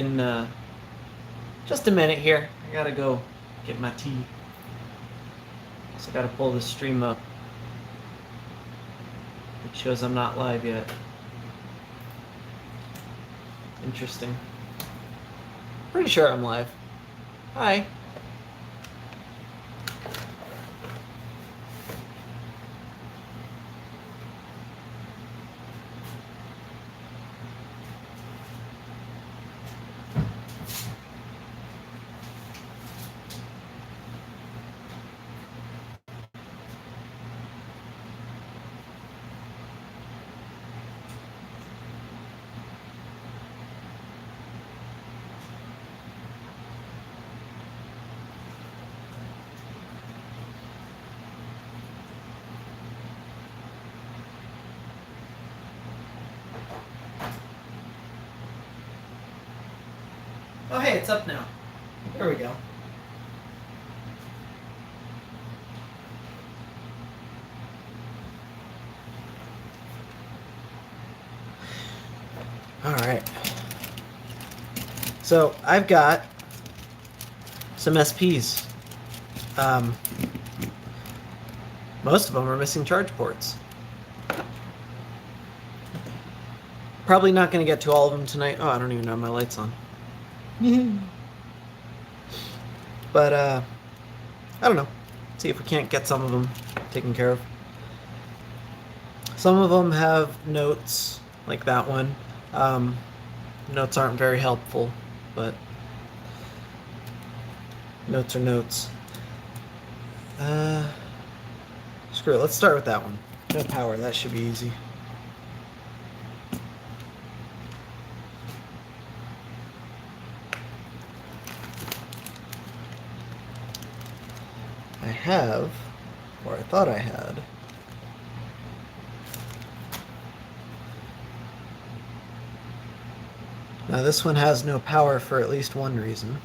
in just a minute here. I gotta go get my tea. So I gotta pull the stream up. It shows I'm not live yet. Interesting. Pretty sure I'm live. Hi. Oh, hey, it's up now. There we go. All right. So I've got some SPs. Most of them are missing charge ports. Probably not going to get to all of them tonight. Oh, I don't even have my lights on. But, I don't know. See if we can't get some of them taken care of. Some of them have notes, like that one. Notes aren't very helpful, but notes are notes. Screw it, let's start with that one. No power, that should be easy. I have, or I thought I had, now this one has no power for at least one reason.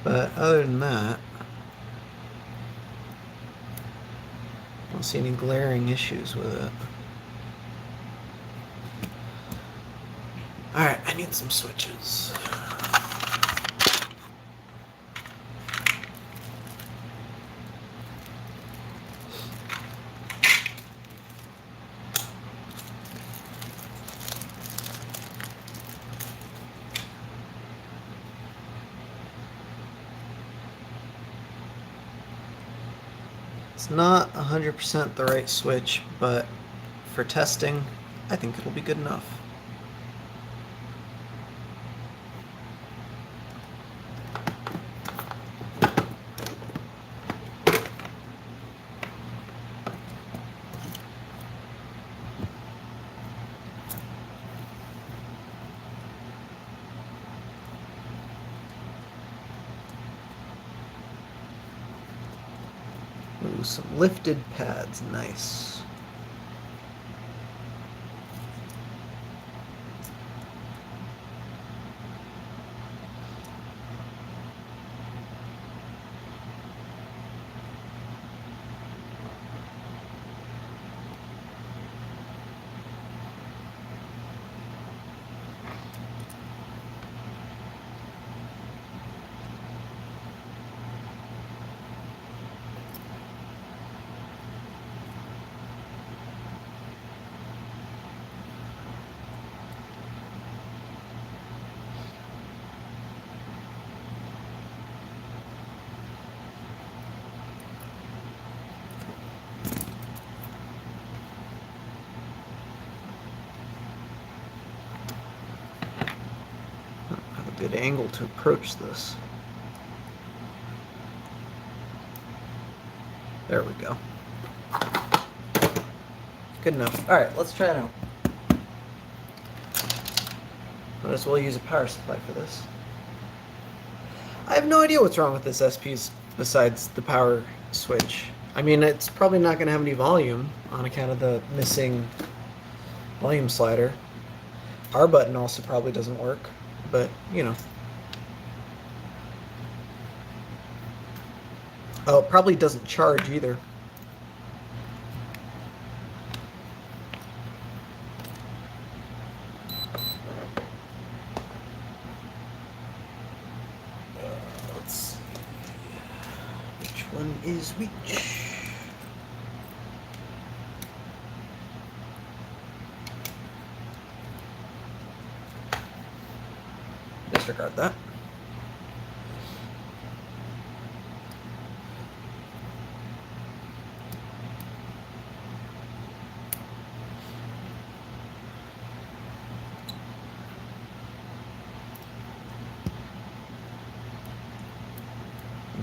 But other than that, I don't see any glaring issues with it. Alright, I need some switches. It's not 100% the right switch, but for testing, I think it'll be good enough. Ooh, some lifted pads, nice. Good angle to approach this. There we go. Good enough. Alright, let's try it out. Might as well use a power supply for this. I have no idea what's wrong with this SP besides the power switch. I mean, it's probably not going to have any volume on account of the missing volume slider. R button also probably doesn't work. But, you know. Oh, it probably doesn't charge either. switch. Disregard that.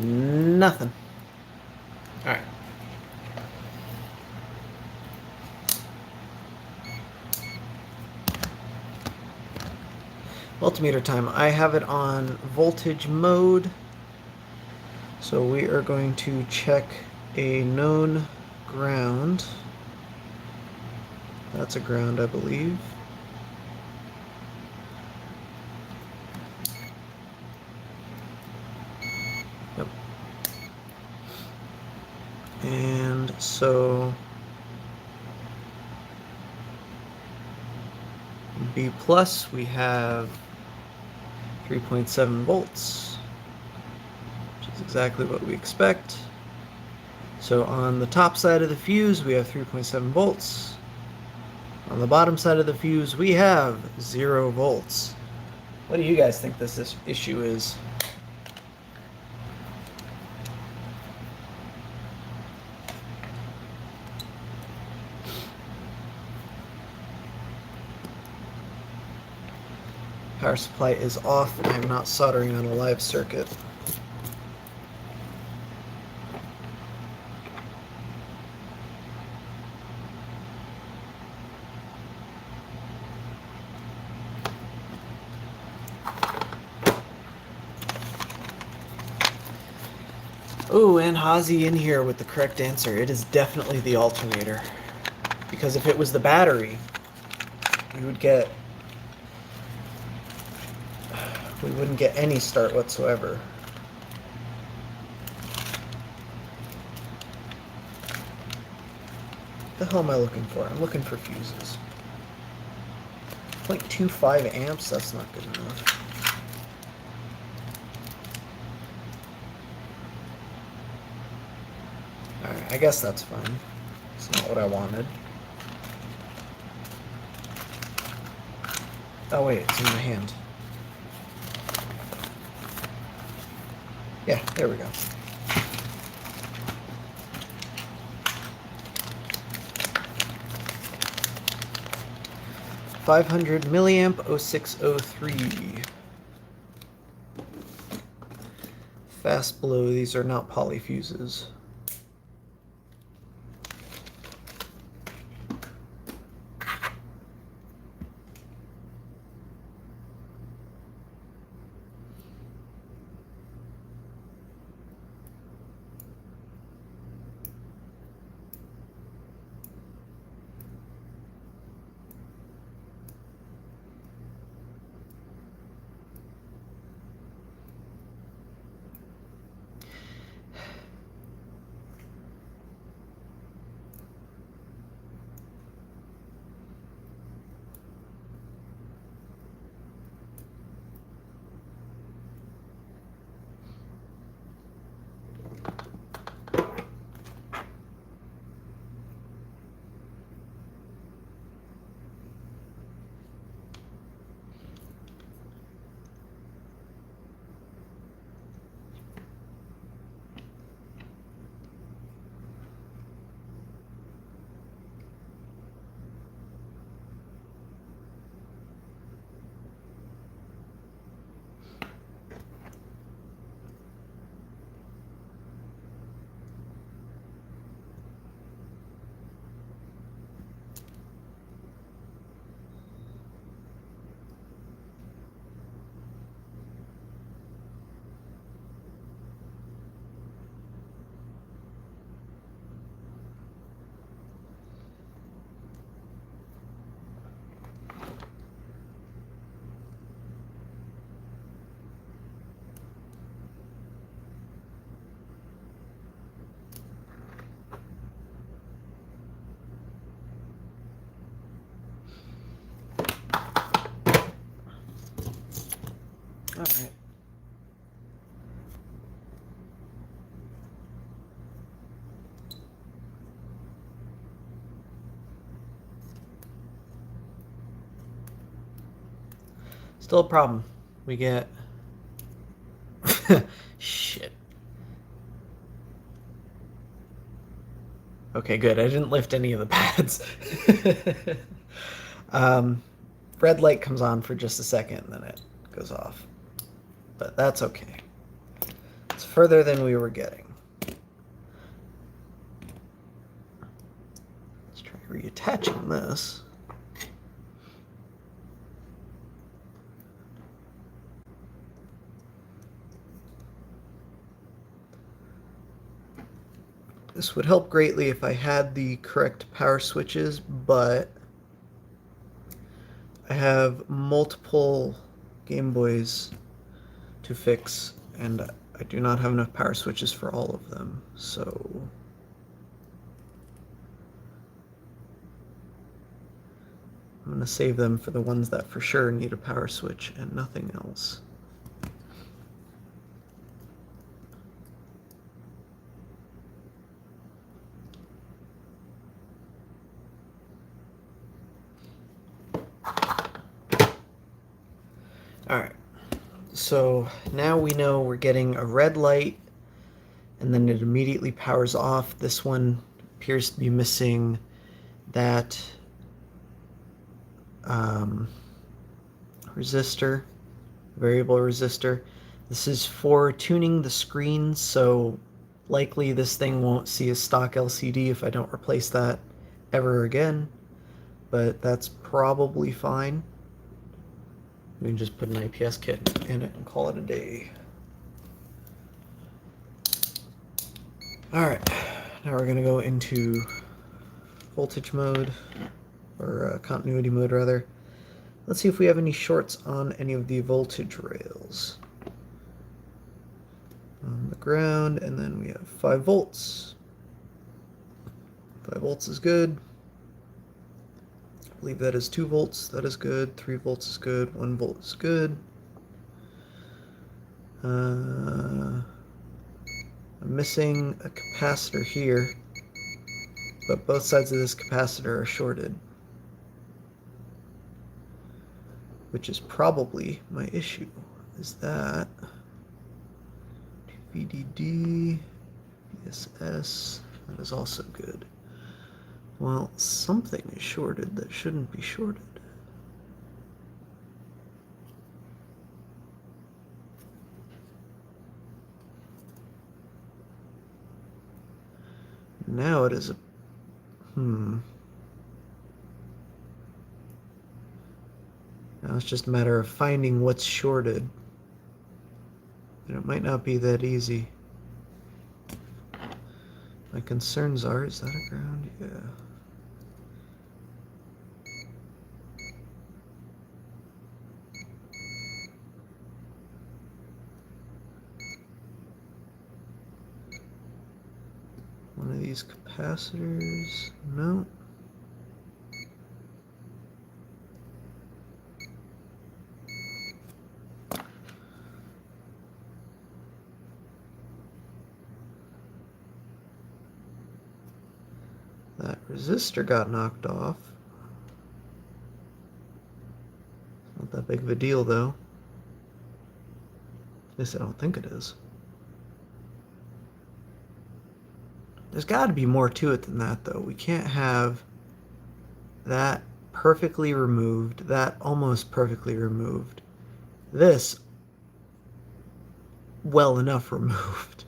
Nothing. All right. Multimeter time. I have it on voltage mode. So we are going to check a known ground. That's a ground, I believe. Yep. And so B plus, we have 3.7 volts, which is exactly what we expect. So on the top side of the fuse, we have 3.7 volts. On the bottom side of the fuse, we have 0 volts. What do you guys think this issue is? Power supply is off. I'm not soldering on a live circuit. Oh, and Hazy in here with the correct answer. It is definitely the alternator. Because if it was the battery, we wouldn't get any start whatsoever. What the hell am I looking for? I'm looking for fuses. 0.25 amps, that's not good enough. Alright, I guess that's fine. It's not what I wanted. Oh wait, it's in my hand. Yeah, there we go. $500 milliamp 0603. Fast blow, these are not polyfuses. All right. Still a problem. We get... Shit. Okay, good. I didn't lift any of the pads. Red light comes on for just a second, and then it goes off. But that's okay. It's further than we were getting. Let's try reattaching this. This would help greatly if I had the correct power switches, but I have multiple Game Boys to fix, and I do not have enough power switches for all of them, so... I'm going to save them for the ones that for sure need a power switch and nothing else. Alright, so now we know we're getting a red light and then it immediately powers off. This one appears to be missing that resistor, variable resistor. This is for tuning the screen, so likely this thing won't see a stock LCD if I don't replace that ever again, but that's probably fine. We can just put an IPS kit in it and call it a day. Alright, now we're going to go into voltage mode, or continuity mode rather. Let's see if we have any shorts on any of the voltage rails. On the ground, and then we have 5 volts. 5 volts is good. I believe that is 2 volts, that is good. 3 volts is good, 1 volt is good. I'm missing a capacitor here, but both sides of this capacitor are shorted, which is probably my issue. Is that VDD, VSS, that is also good. Well, something is shorted that shouldn't be shorted. Now it is a... Now it's just a matter of finding what's shorted. And it might not be that easy. My concerns are, is that a ground? Yeah. One of these capacitors, no. That resistor got knocked off. Not that big of a deal though. At least I don't think it is. There's got to be more to it than that, though. We can't have that perfectly removed, that almost perfectly removed, this well enough removed.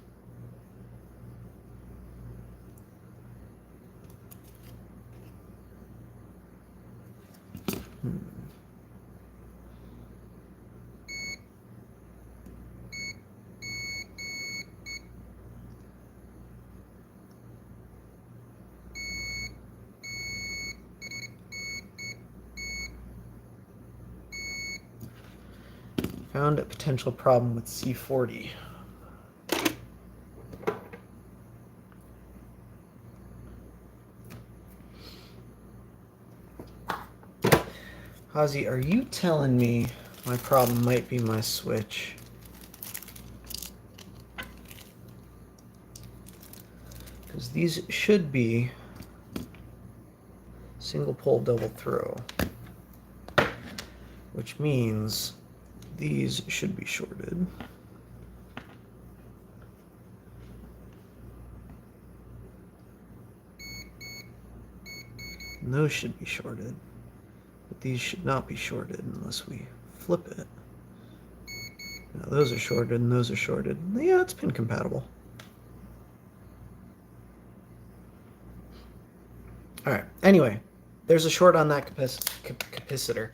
Found a potential problem with C40. Ozzy, are you telling me my problem might be my switch? Because these should be single pole double throw, which means these should be shorted. And those should be shorted. But these should not be shorted unless we flip it. Now those are shorted and those are shorted. Yeah, it's pin compatible. Alright, anyway, there's a short on that capacitor,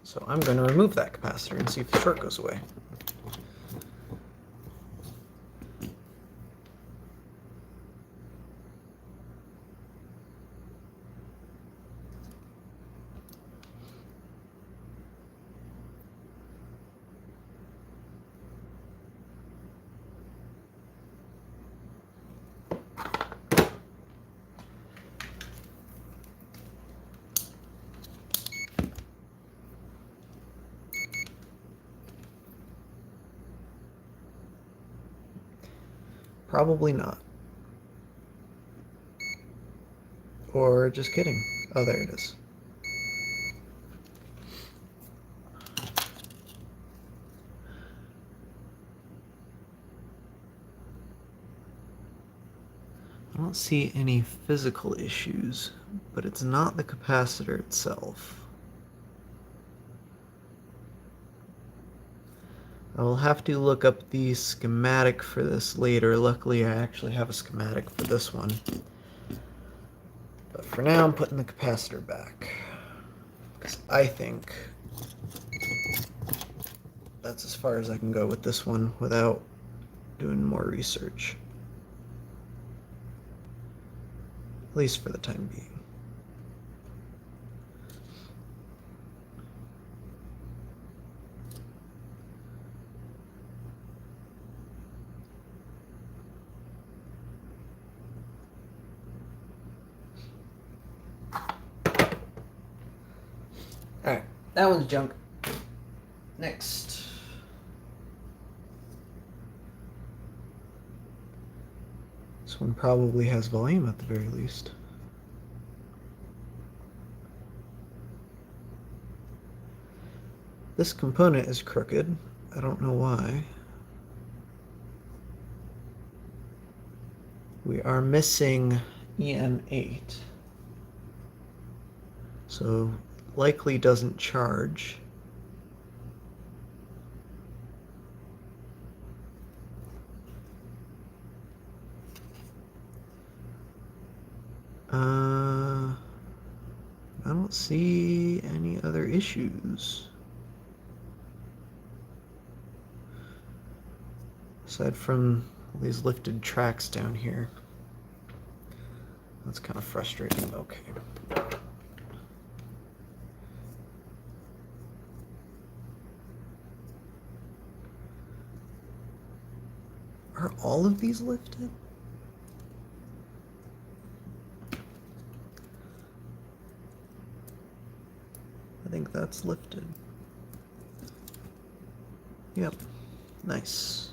so I'm going to remove that capacitor and see if the short goes away. Probably not. Or just kidding. Oh, there it is. I don't see any physical issues, but it's not the capacitor itself. I will have to look up the schematic for this later. Luckily, I actually have a schematic for this one. But for now, I'm putting the capacitor back, because I think that's as far as I can go with this one without doing more research. At least for the time being. Alright, that one's junk. Next. This one probably has volume at the very least. This component is crooked. I don't know why. We are missing EM8. So likely doesn't charge. I don't see any other issues. Aside from these lifted tracks down here. That's kind of frustrating. Okay. Are all of these lifted? I think that's lifted. Yep. Nice.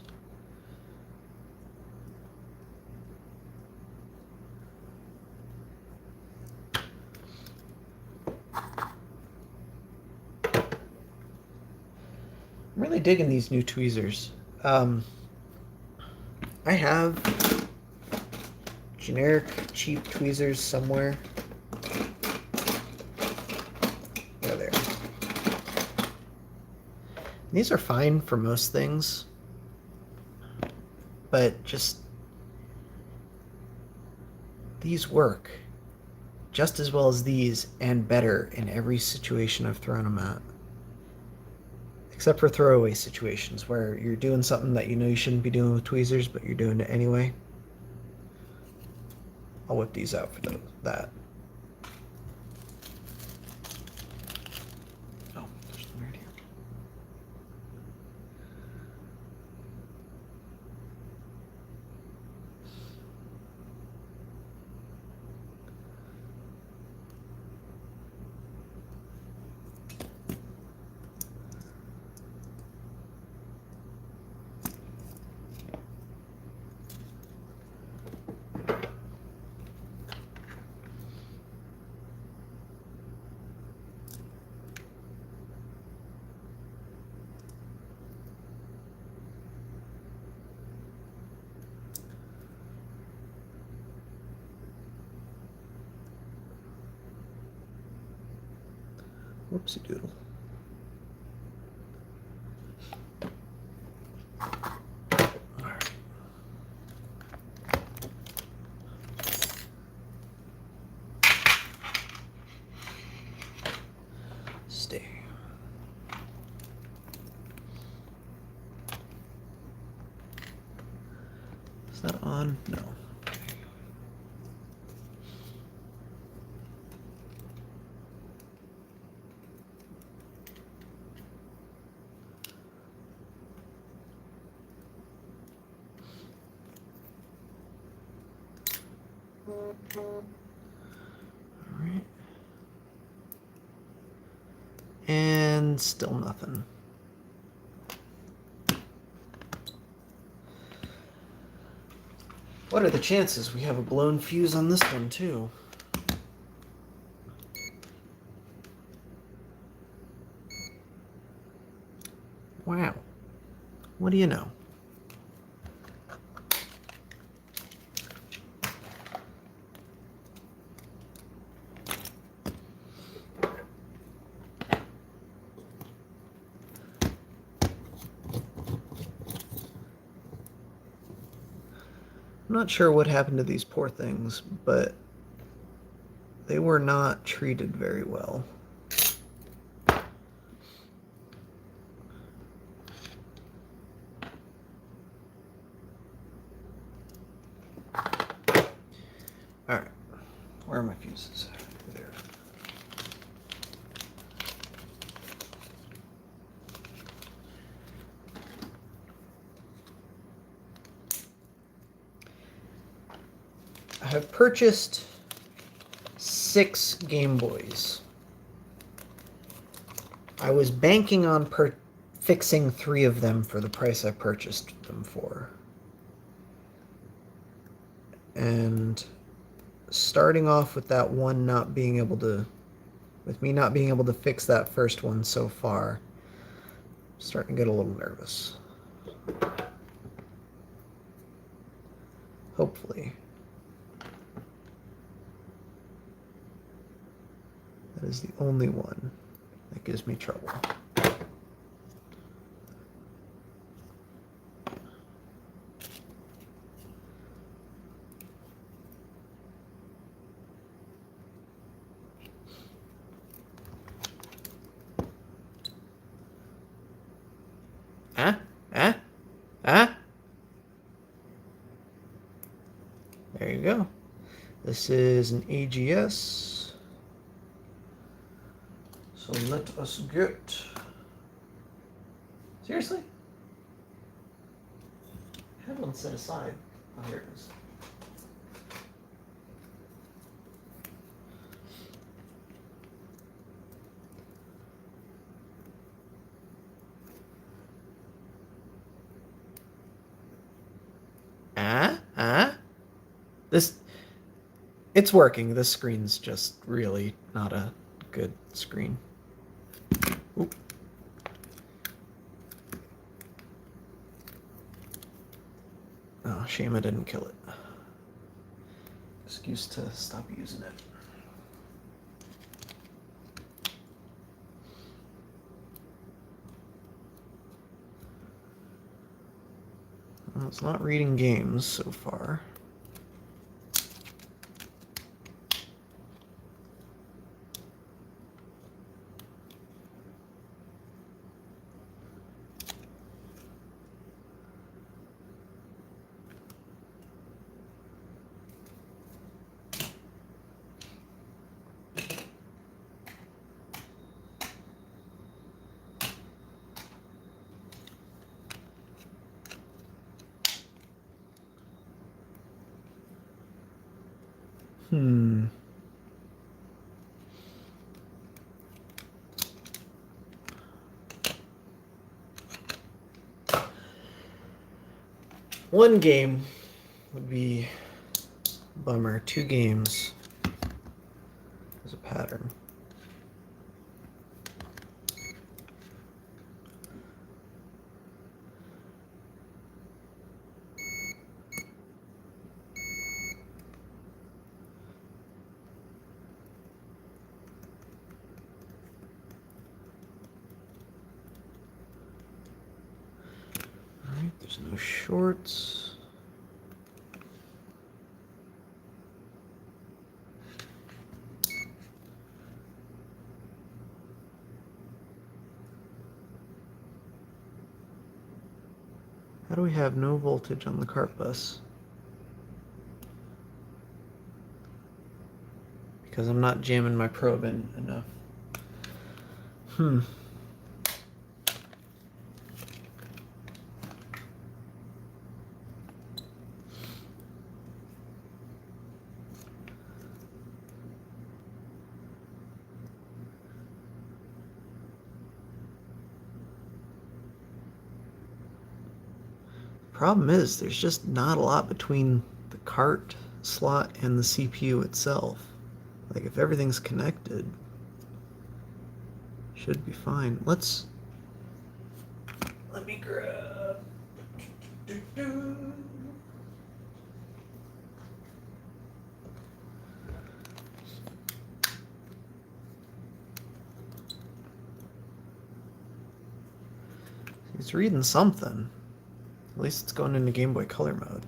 I'm really digging these new tweezers. I have generic cheap tweezers somewhere. There they are. These are fine for most things, but just these work just as well as these and better in every situation I've thrown them at. Except for throwaway situations where you're doing something that you know you shouldn't be doing with tweezers, but you're doing it anyway. I'll whip these out for that. Oh, there's one right here. Whoopsie doodle. Alright. Stay. Is that on? No. Alright. And still nothing. What are the chances we have a blown fuse on this one, too? Wow. What do you know? I'm not sure what happened to these poor things, but they were not treated very well. Alright, where are my fuses? There. I have purchased 6 Game Boys. I was banking on fixing 3 of them for the price I purchased them for. And starting off with that one not being able to, with me not being able to fix that first one so far, I'm starting to get a little nervous. Hopefully. That is the only one that gives me trouble. There you go. This is an AGS. So let us get... Seriously? I had one set aside. Oh, here it is. It's working. This screen's just really not a good screen. Oop. Oh, shame I didn't kill it. Excuse to stop using it. Well, it's not reading games so far. One game would be a bummer. 2 games is a pattern. No shorts. How do we have no voltage on the cart bus? Because I'm not jamming my probe in enough. Problem is, there's just not a lot between the cart slot and the CPU itself. Like, if everything's connected, should be fine. Let me grab. He's reading something. At least it's going into Game Boy Color mode.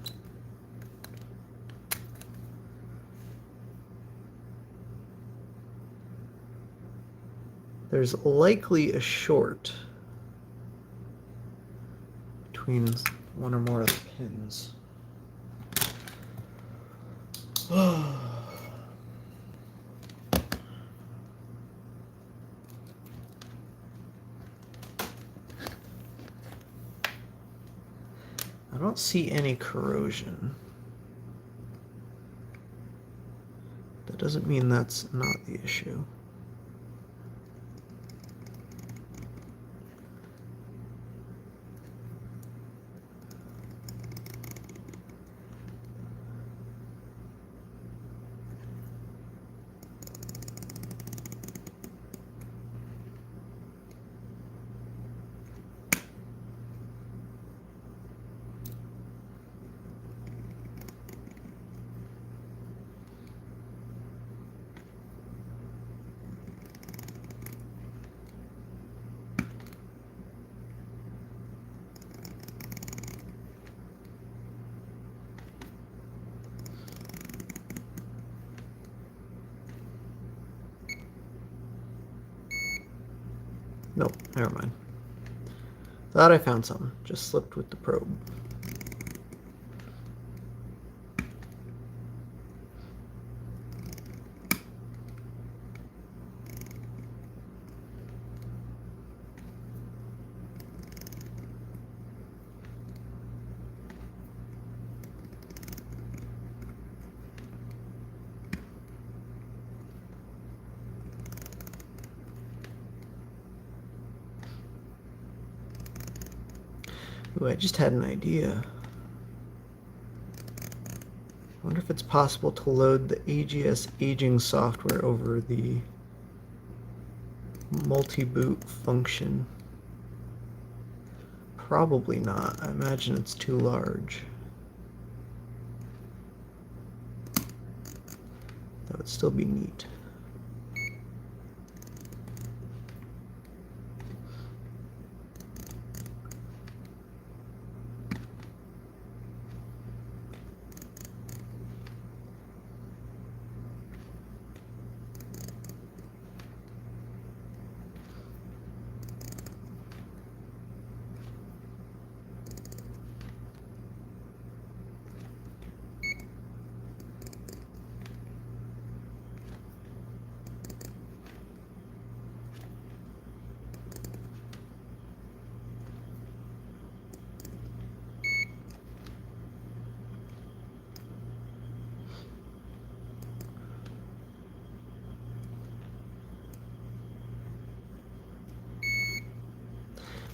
There's likely a short between one or more of the pins. I don't see any corrosion. That doesn't mean that's not the issue. Nope, never mind. Thought I found something. Just slipped with the probe. Ooh, I just had an idea. I wonder if it's possible to load the AGS Aging software over the multi-boot function. Probably not. I imagine it's too large. That would still be neat.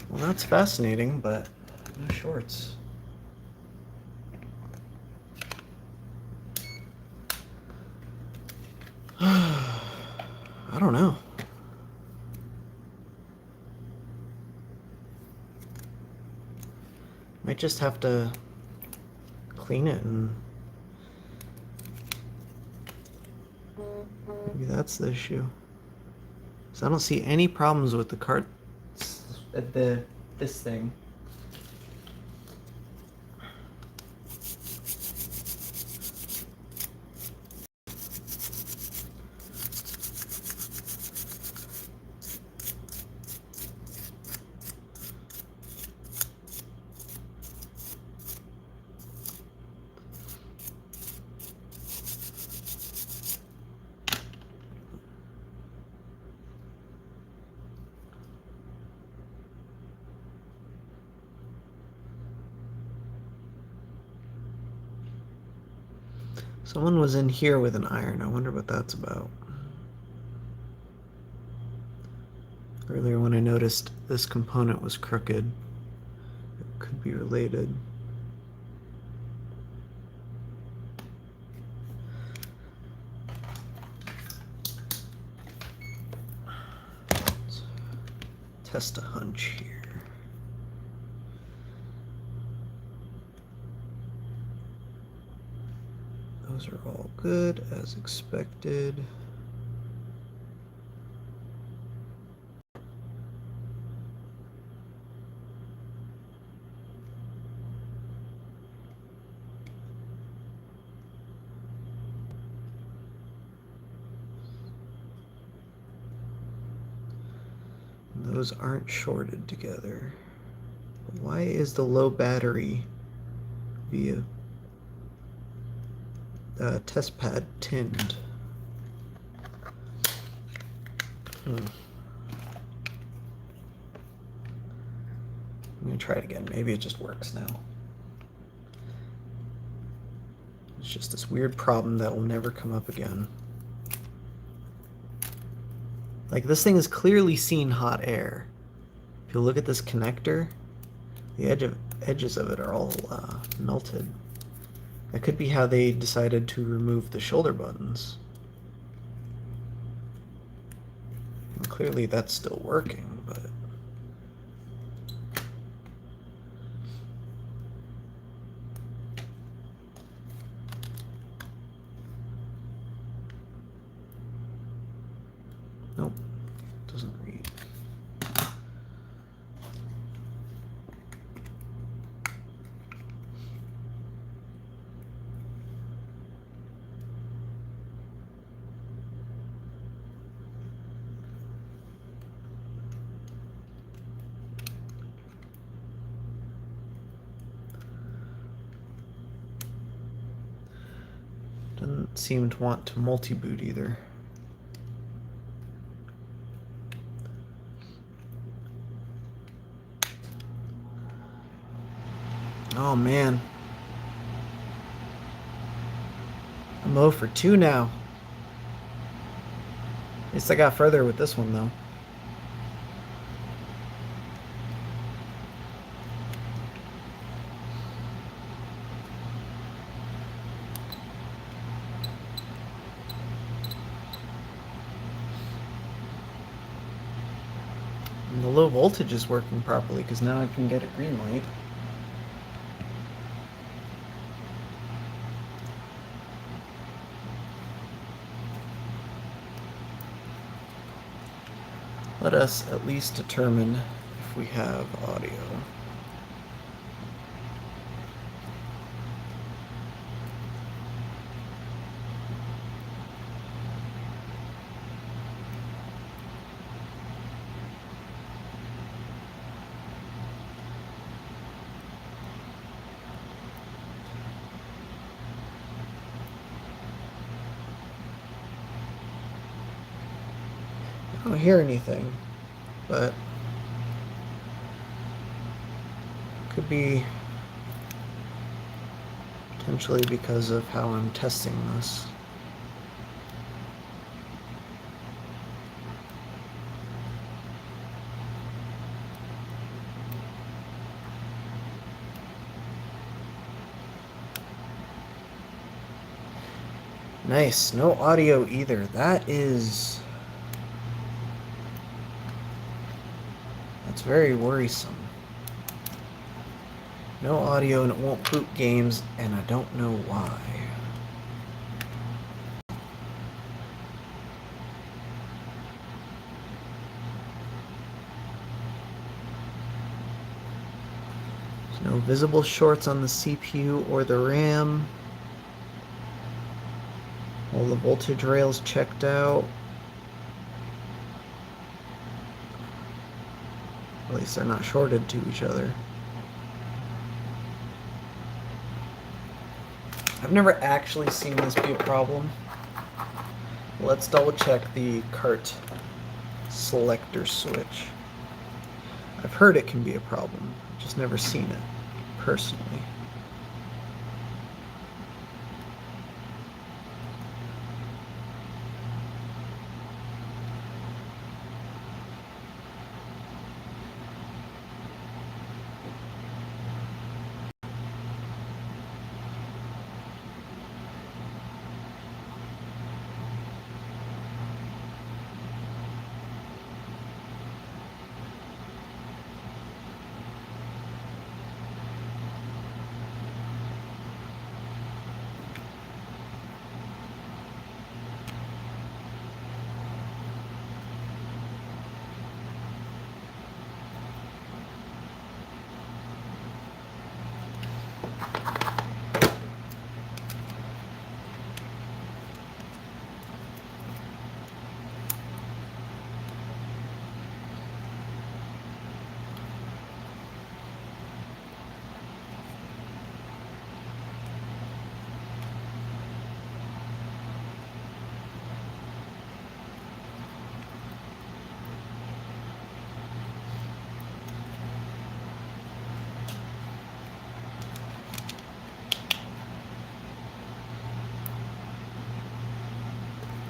Well, that's fascinating, but no shorts. I don't know. Might just have to clean it, and maybe that's the issue. So I don't see any problems with the cart, this thing. Someone was in here with an iron. I wonder what that's about. Earlier when I noticed this component was crooked, it could be related. Let's test a hunch here. Those are all good as expected. Those aren't shorted together. Why is the low battery via test pad tinned? I'm gonna try it again. Maybe it just works now. It's just this weird problem that will never come up again. Like, this thing has clearly seen hot air. If you look at this connector, the edges of it are all melted. That could be how they decided to remove the shoulder buttons. And clearly that's still working, but... Nope, doesn't read. Doesn't seem to want to multi-boot either. Oh man. I'm 0 for 2 now. At least I got further with this one though. And the low voltage is working properly because now I can get a green light. Let us at least determine if we have audio. I don't hear anything, but could be potentially because of how I'm testing this. Nice, no audio either. That's very worrisome. No audio and it won't boot games, and I don't know why. There's no visible shorts on the CPU or the RAM. All the voltage rails checked out. At least they're not shorted to each other. I've never actually seen this be a problem. Let's double check the cart selector switch. I've heard it can be a problem, just never seen it personally.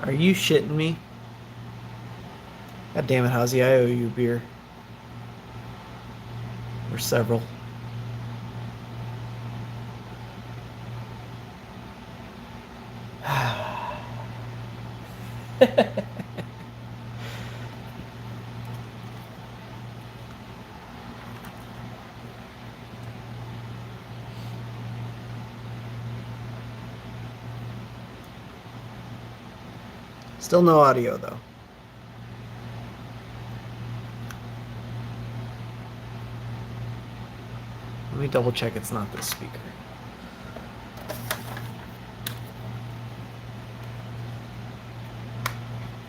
Are you shitting me? God damn it, Hazy, I owe you a beer. Or several. Still no audio, though. Let me double check it's not this speaker.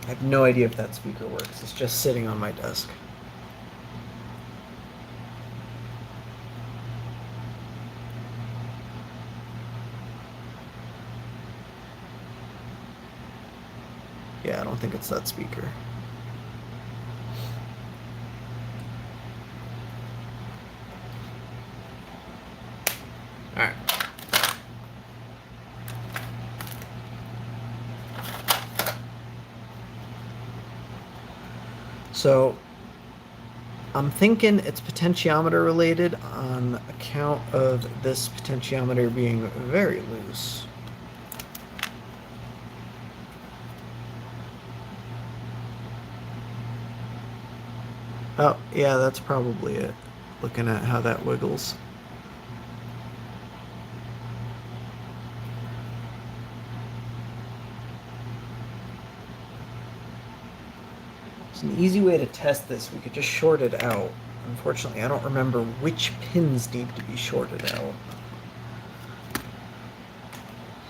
I have no idea if that speaker works. It's just sitting on my desk. Yeah, I don't think it's that speaker. All right. So I'm thinking it's potentiometer related on account of this potentiometer being very loose. Oh, yeah, that's probably it. Looking at how that wiggles. It's an easy way to test this. We could just short it out. Unfortunately, I don't remember which pins need to be shorted out.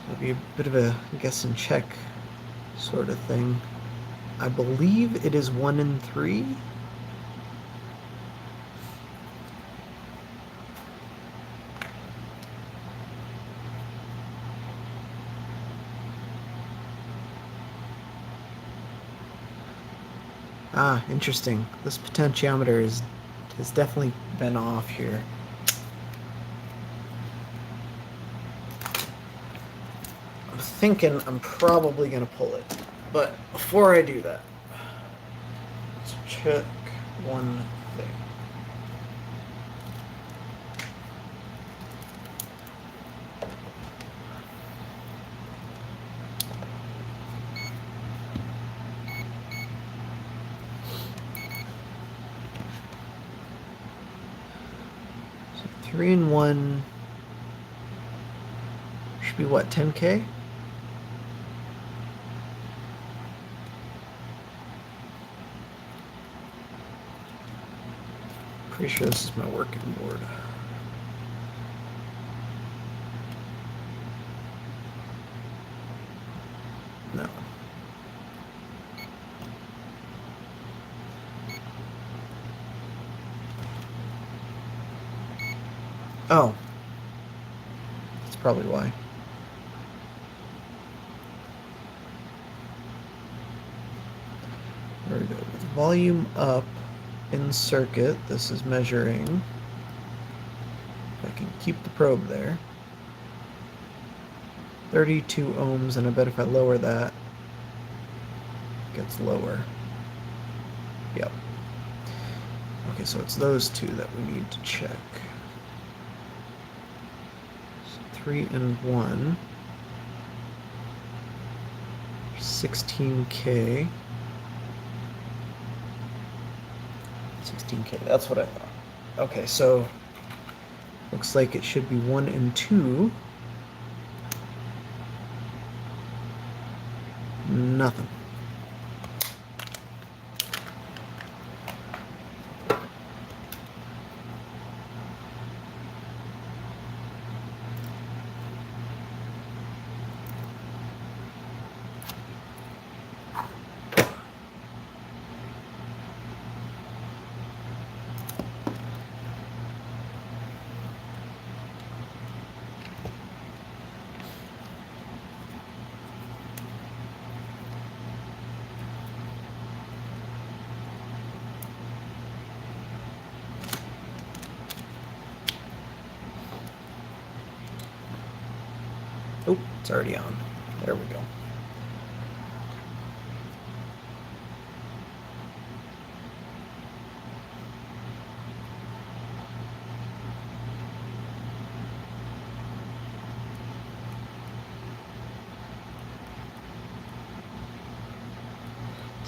It'll be a bit of a guess and check sort of thing. I believe it is 1 and 3. Ah, interesting. This potentiometer has definitely been off here. I'm thinking I'm probably going to pull it. But before I do that, let's check one thing. So 3-in-1 should be what, 10K? Pretty sure this is my working board. No. Oh. That's probably why. There we go. With volume up in circuit, this is measuring. If I can keep the probe there. 32 ohms, and I bet if I lower that, it gets lower. Yep. Okay, so it's those two that we need to check. So 3-in-1. 16K. 16K, that's what I thought. Okay, so looks like it should be 1-in-2. Nothing. Oh, it's already on. There we go.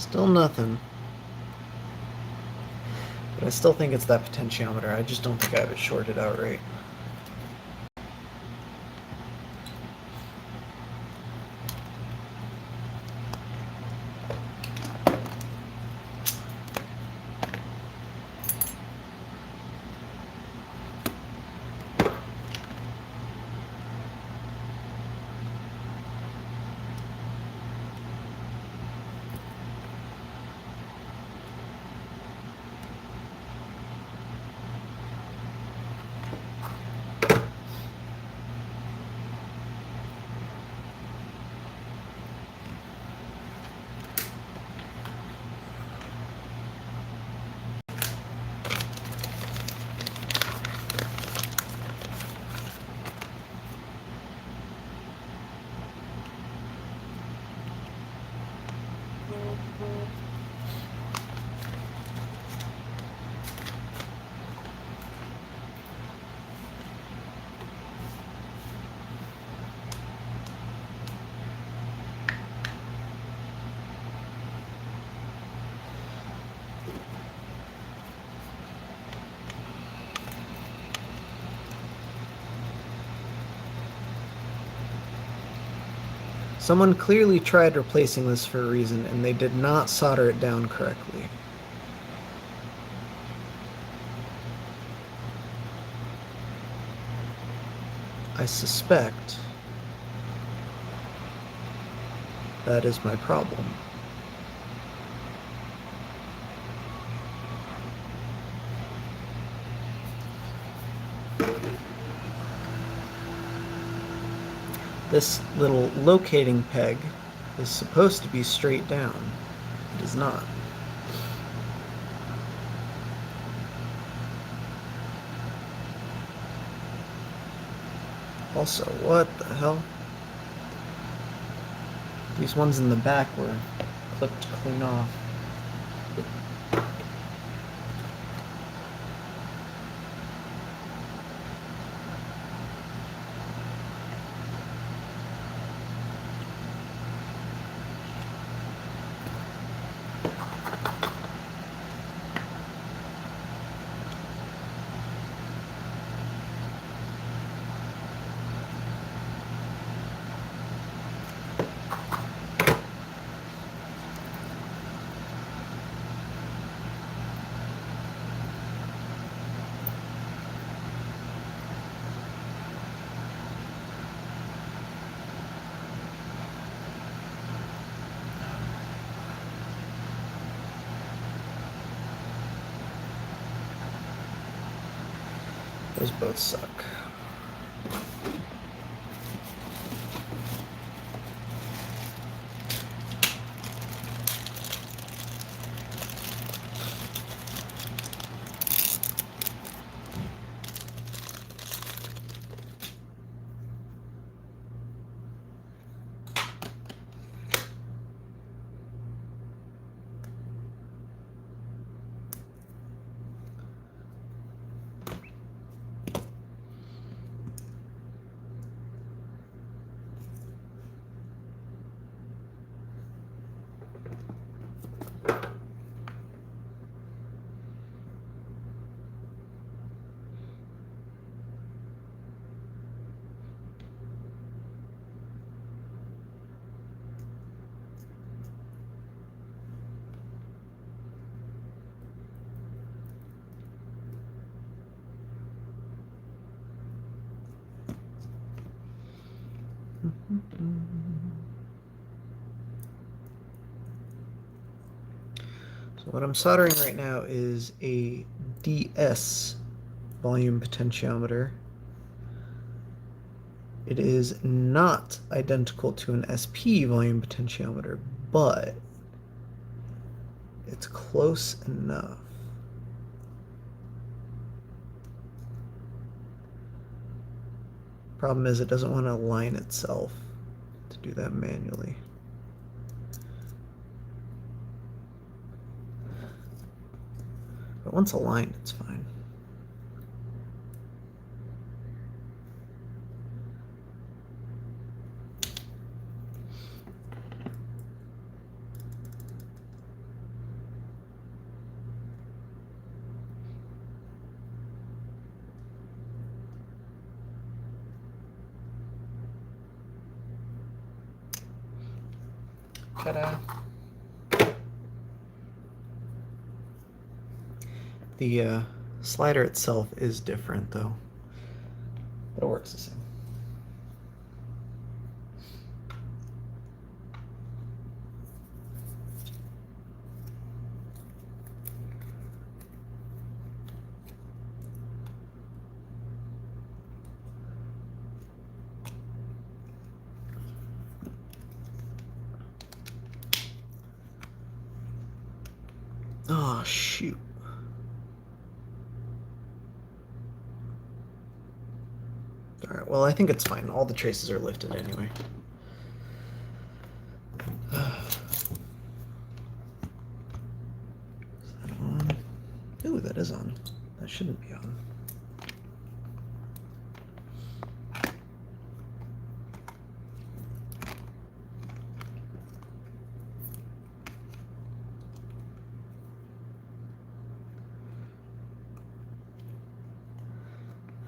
Still nothing. But I still think it's that potentiometer. I just don't think I have it shorted out right. Someone clearly tried replacing this for a reason, and they did not solder it down correctly. I suspect that is my problem. This little locating peg is supposed to be straight down. It is not. Also, what the hell? These ones in the back were clipped clean off. Those both suck. So what I'm soldering right now is a DS volume potentiometer. It is not identical to an SP volume potentiometer, but it's close enough. Problem is it doesn't want to align itself to do that manually. But once aligned, it's fine. Ta-da. The slider itself is different though, but it works the same. Oh, shoot. Alright, well, I think it's fine. All the traces are lifted anyway. Is that on? Ooh, that is on. That shouldn't be on.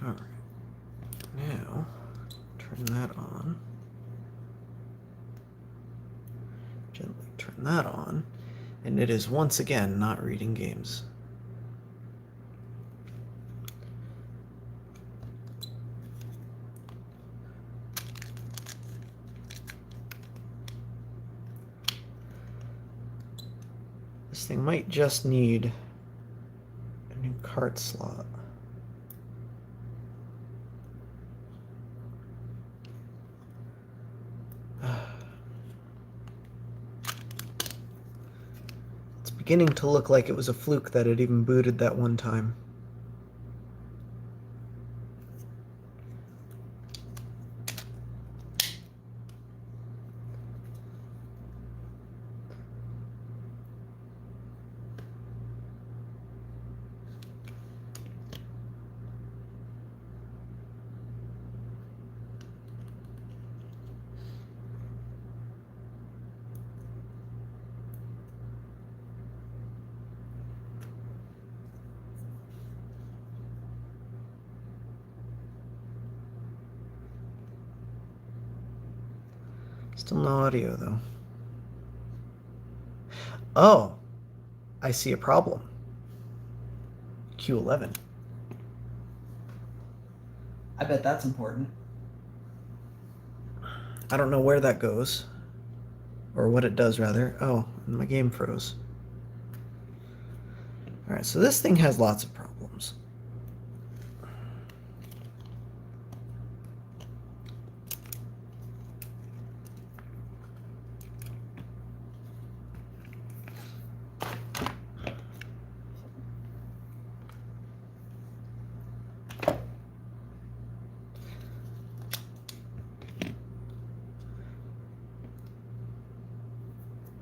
Alright. Now, turn that on. Gently turn that on. And it is once again not reading games. This thing might just need a new cart slot. It's beginning to look like it was a fluke that it even booted that one time. Still no audio, though. Oh, I see a problem. Q11. I bet that's important. I don't know where that goes. Or what it does, rather. Oh, my game froze. Alright, so this thing has lots of problems.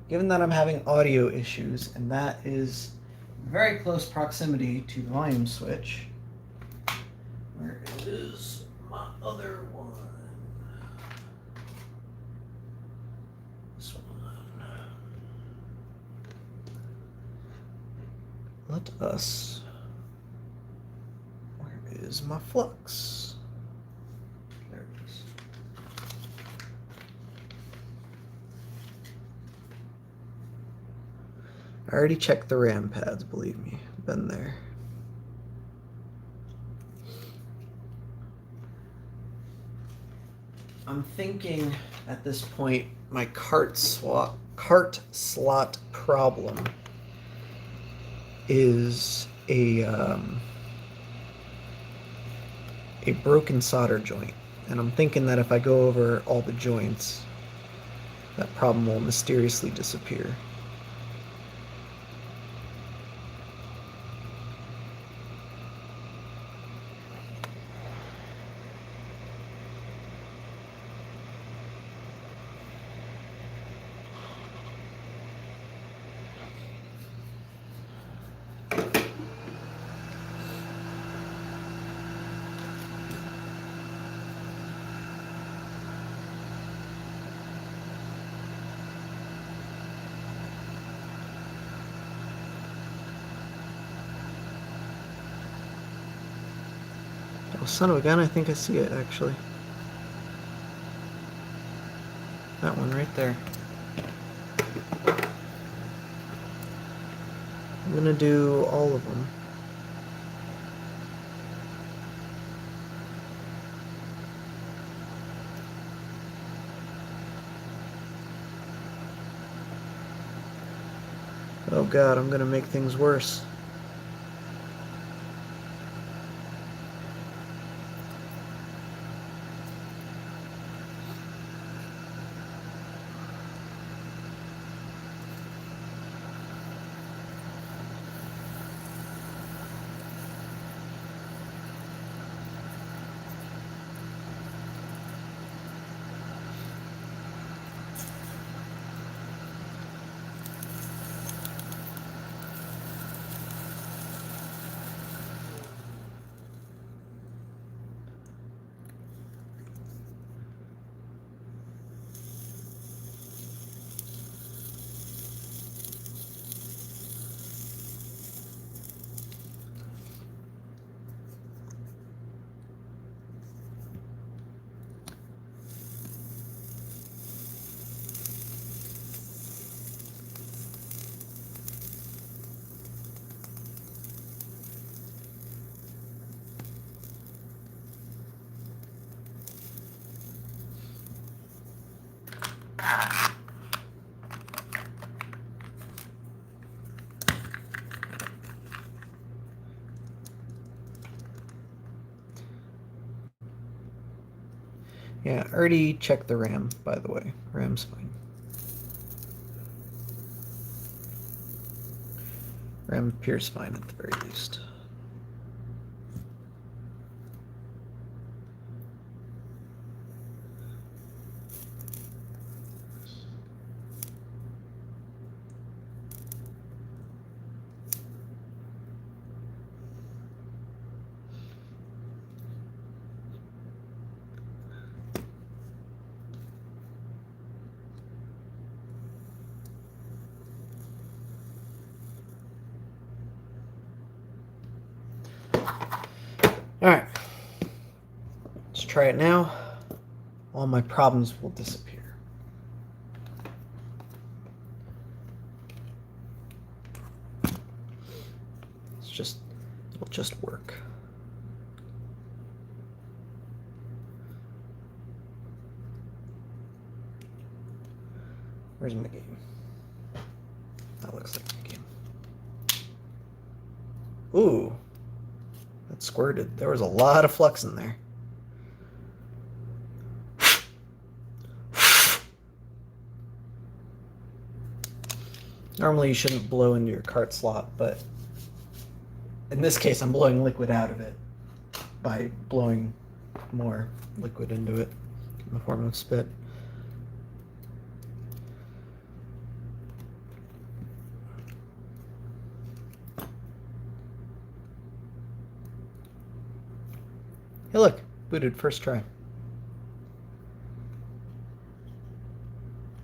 Given that I'm having audio issues, and that is very close proximity to the volume switch, where is my other one? This one. Let us. Where is my flux? There it is. I already checked the RAM pads, believe me. Been there. I'm thinking at this point my cart slot problem is a broken solder joint. And I'm thinking that if I go over all the joints, that problem will mysteriously disappear. Oh, son of a gun, I think I see it, actually. That one right there. I'm gonna do all of them. Oh god, I'm gonna make things worse. Yeah, I already checked the RAM, by the way. RAM's fine. RAM appears fine at the very least. Alright. Let's try it now. All my problems will disappear. It'll just work. Where's my game? That looks like my game. Ooh. That squirted. There was a lot of flux in there. Normally you shouldn't blow into your cart slot, but in this case I'm blowing liquid out of it by blowing more liquid into it in the form of spit. Hey look, booted first try.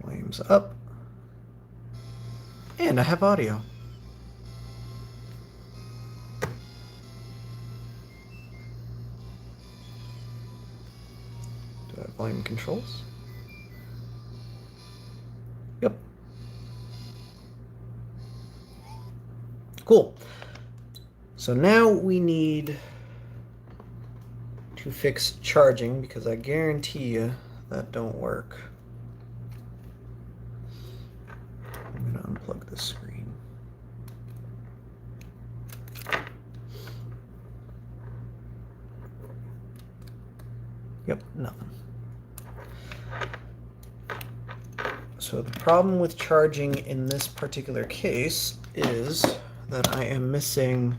Volume's up. And I have audio. Do I have volume controls? Yep. Cool. So now we need to fix charging, because I guarantee you that don't work. I'm going to unplug this screen. Yep, nothing. So the problem with charging in this particular case is that I am missing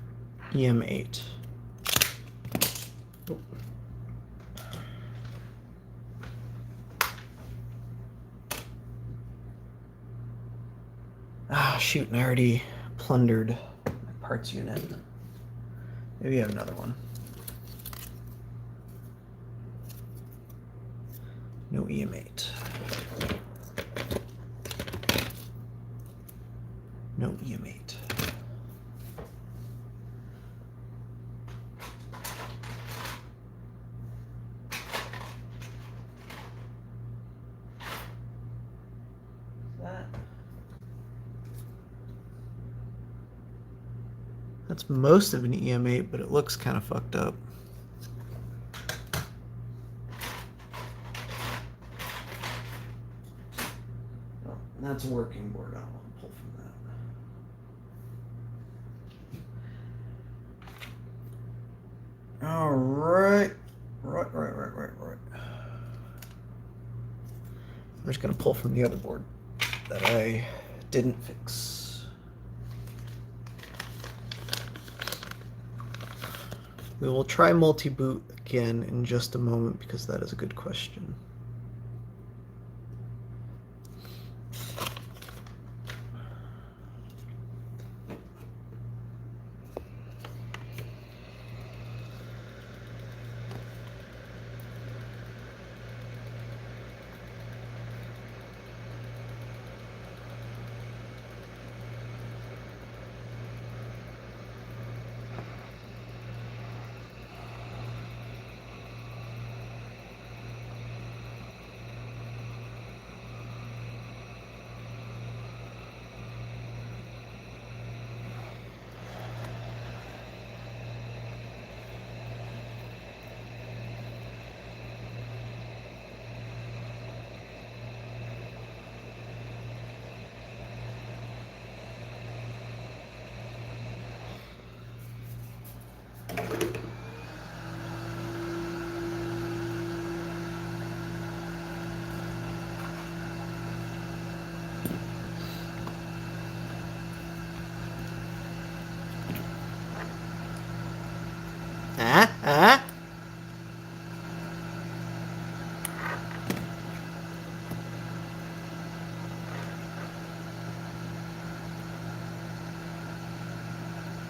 EM8. Ah, shoot, and I already plundered my parts unit. Maybe I have another one. No EM8. No EM8. That. That's most of an EM8, but it looks kind of fucked up. Oh, that's a working board. I don't want to pull from that. All right. Right. I'm just going to pull from the other board that I didn't fix. We will try multi-boot again in just a moment because that is a good question.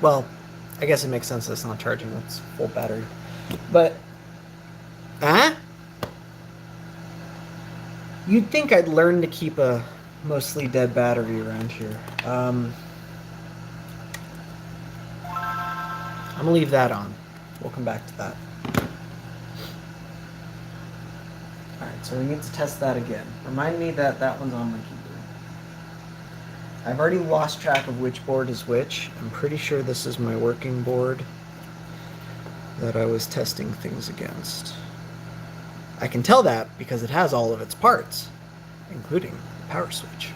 Well, I guess it makes sense that it's not charging with its full battery. But, you'd think I'd learn to keep a mostly dead battery around here. I'm gonna leave that on. We'll come back to that. Alright, so we need to test that again. Remind me that that one's on my keyboard. I've already lost track of which board is which. I'm pretty sure this is my working board that I was testing things against. I can tell that because it has all of its parts, including the power switch.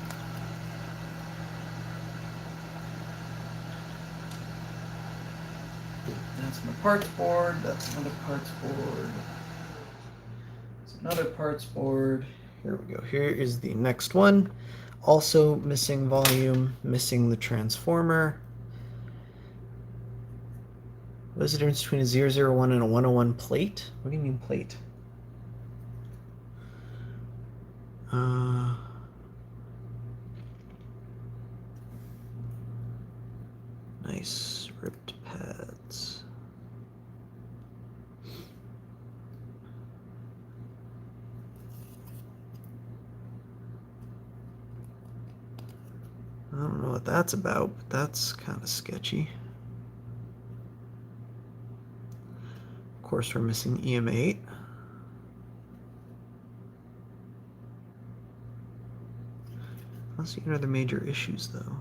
That's my parts board, that's another parts board. That's another parts board. Here we go. Here is the next one. Also missing volume, missing the transformer. What is the difference between a 001 and a 101 plate? What do you mean plate? Nice ripped pads. I don't know what that's about, but that's kind of sketchy. Of course, we're missing EM8. I don't see any other major issues, though.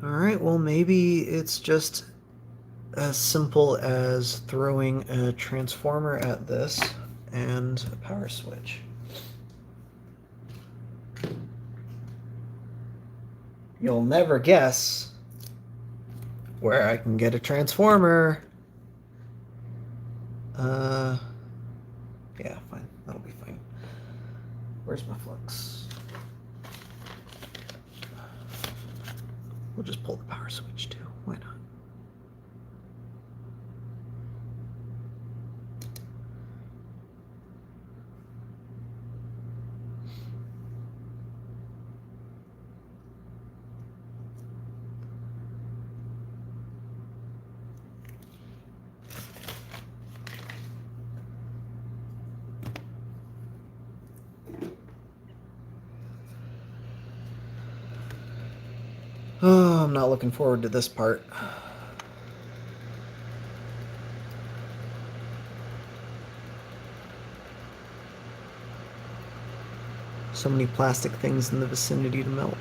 Alright, well maybe it's just as simple as throwing a transformer at this and a power switch. You'll never guess where I can get a transformer. Yeah, fine. That'll be fine. Where's my flux? We'll just pull the power switch too. Why not? Oh, I'm not looking forward to this part. So many plastic things in the vicinity to melt.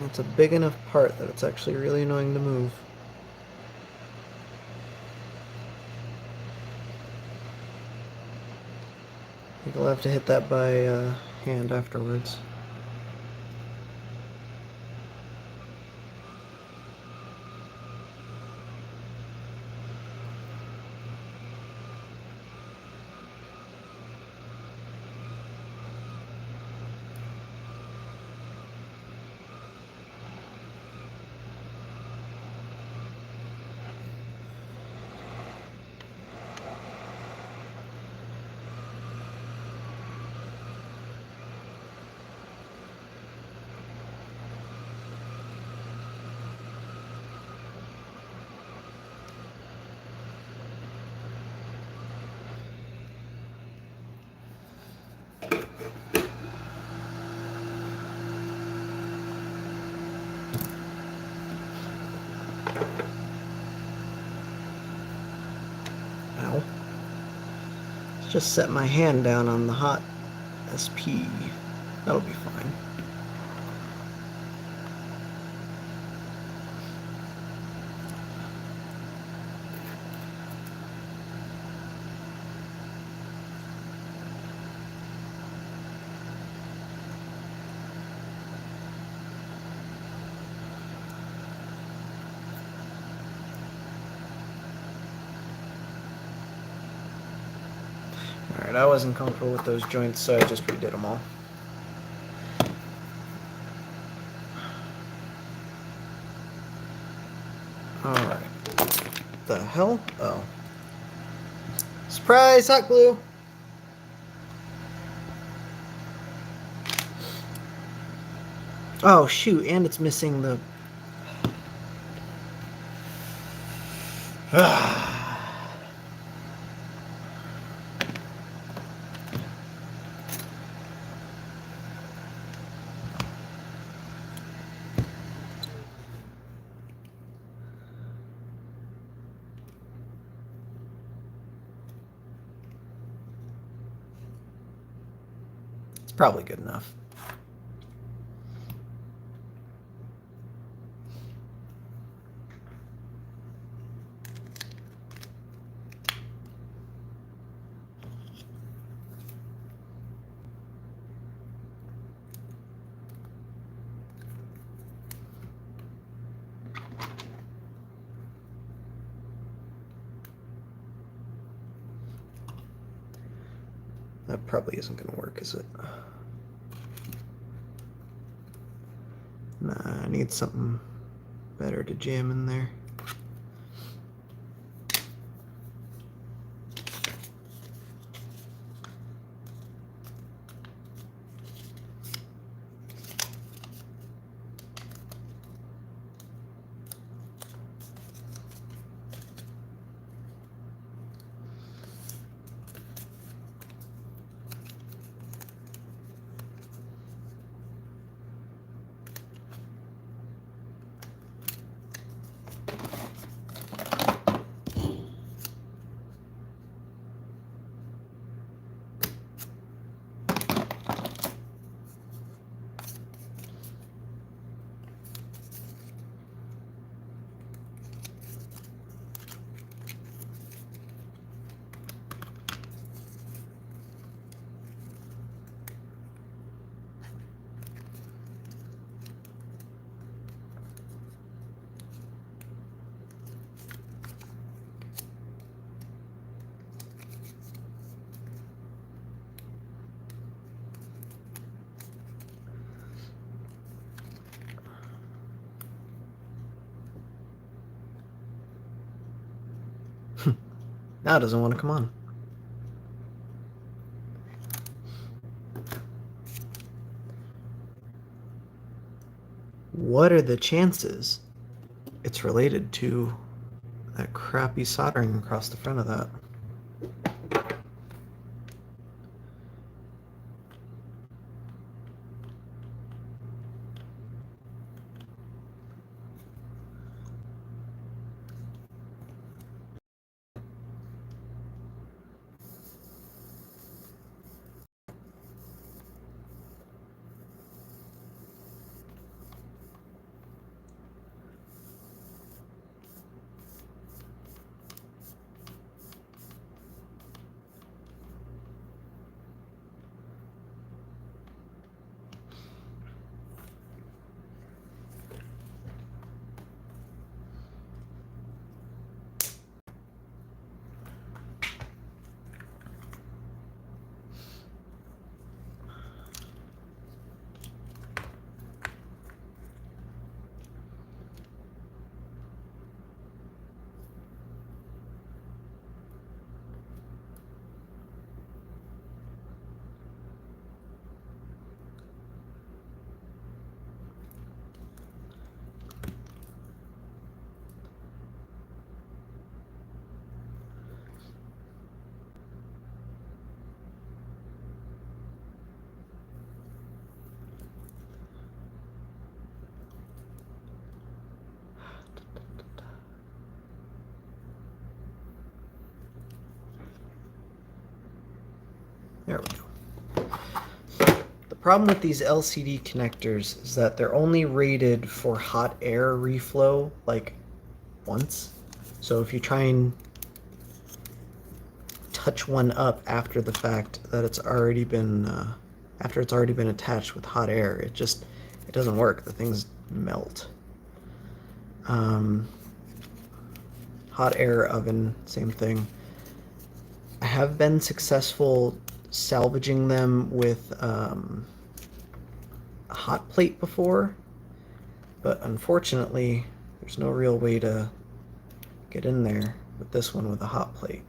It's a big enough part that it's actually really annoying to move. I think I'll have to hit that by hand afterwards. Ow. Let's just set my hand down on the hot SP. That'll be fine. Alright, I wasn't comfortable with those joints, so I just redid them all. Alright. The hell? Oh. Surprise! Hot glue! Oh, shoot, and it's missing the... It's probably good enough. That probably isn't going to work, is it? Nah, I need something better to jam in there. Now it doesn't want to come on. What are the chances it's related to that crappy soldering across the front of that? There we go. The problem with these LCD connectors is that they're only rated for hot air reflow like once. So if you try and touch one up after the fact that it's already been attached with hot air, it doesn't work. The things melt. Hot air oven, same thing. I have been successful salvaging them with a hot plate before, but unfortunately there's no real way to get in there with this one with a hot plate.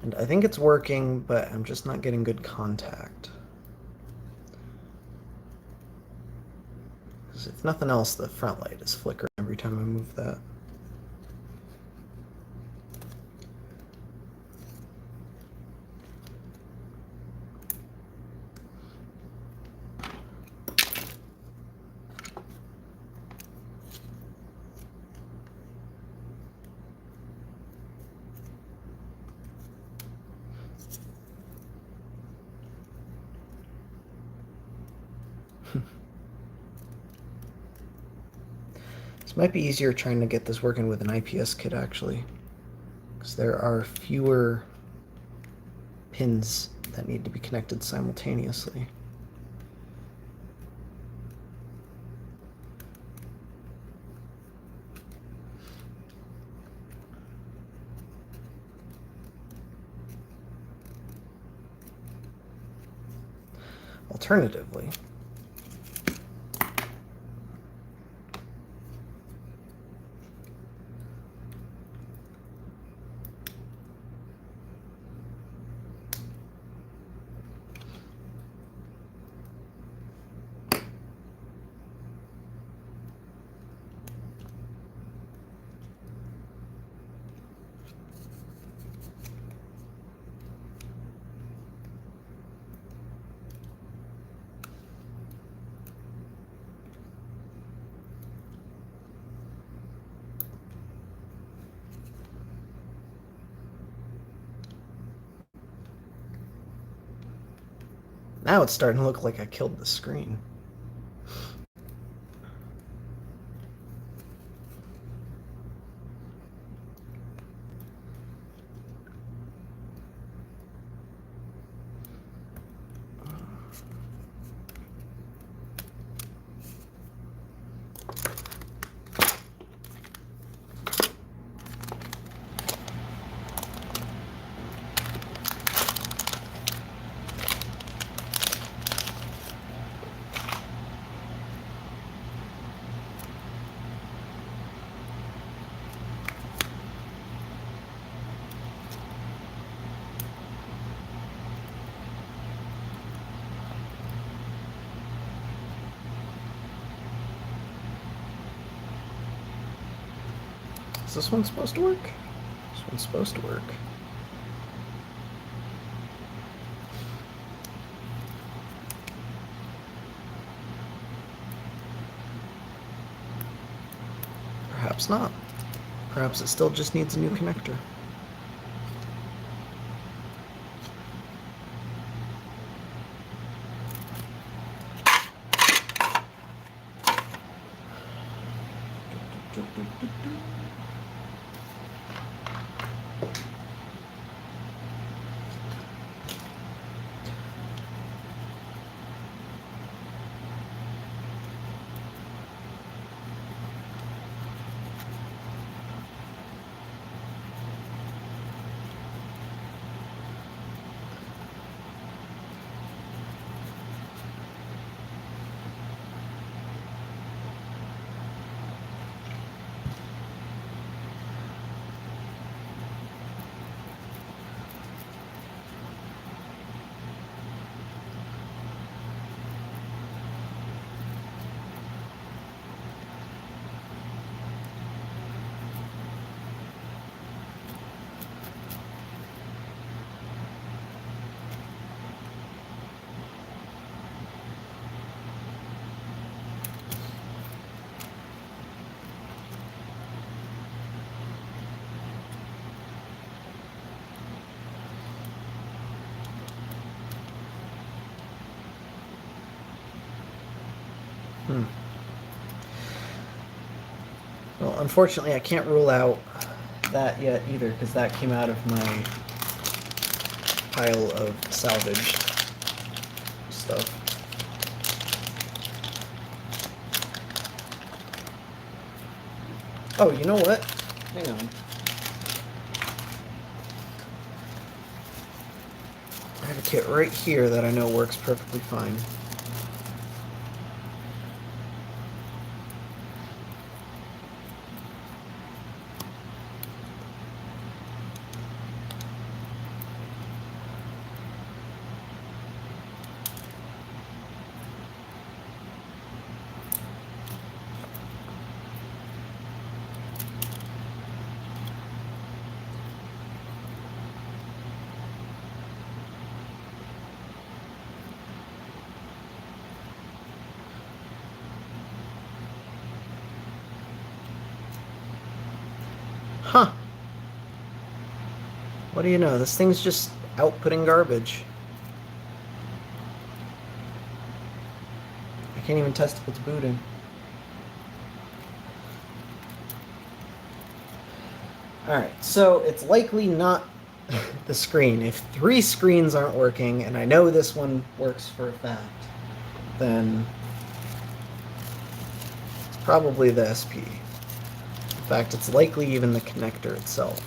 And I think it's working, but I'm just not getting good contact. If nothing else, the front light is flickering every time I move that. This might be easier trying to get this working with an IPS kit, actually, because there are fewer pins that need to be connected simultaneously. Alternatively, now it's starting to look like I killed the screen. Is this one supposed to work? This one's supposed to work. Perhaps not. Perhaps it still just needs a new connector. Well, unfortunately, I can't rule out that yet either, because that came out of my pile of salvage stuff. Oh, you know what? Hang on. I have a kit right here that I know works perfectly fine. Huh. What do you know? This thing's just outputting garbage. I can't even test if it's booting. Alright, so it's likely not the screen. If 3 screens aren't working, and I know this one works for a fact, then it's probably the SP. In fact, it's likely even the connector itself.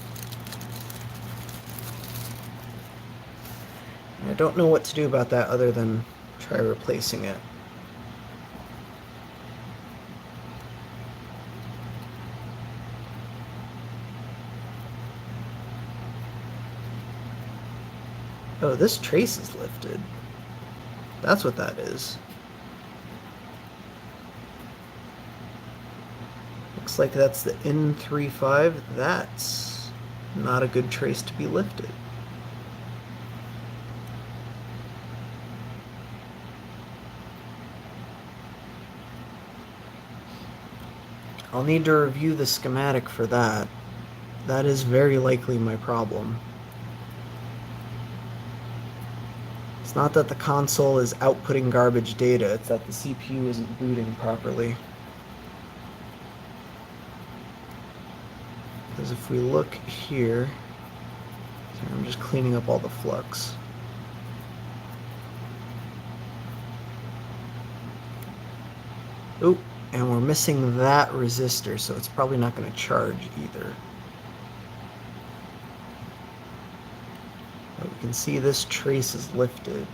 And I don't know what to do about that other than try replacing it. Oh, this trace is lifted. That's what that is. Looks like that's the N35. That's not a good trace to be lifted. I'll need to review the schematic for that. That is very likely my problem. It's not that the console is outputting garbage data, it's that the CPU isn't booting properly. Because if we look here, sorry, I'm just cleaning up all the flux. Oop, and we're missing that resistor, so it's probably not going to charge either. But we can see this trace is lifted.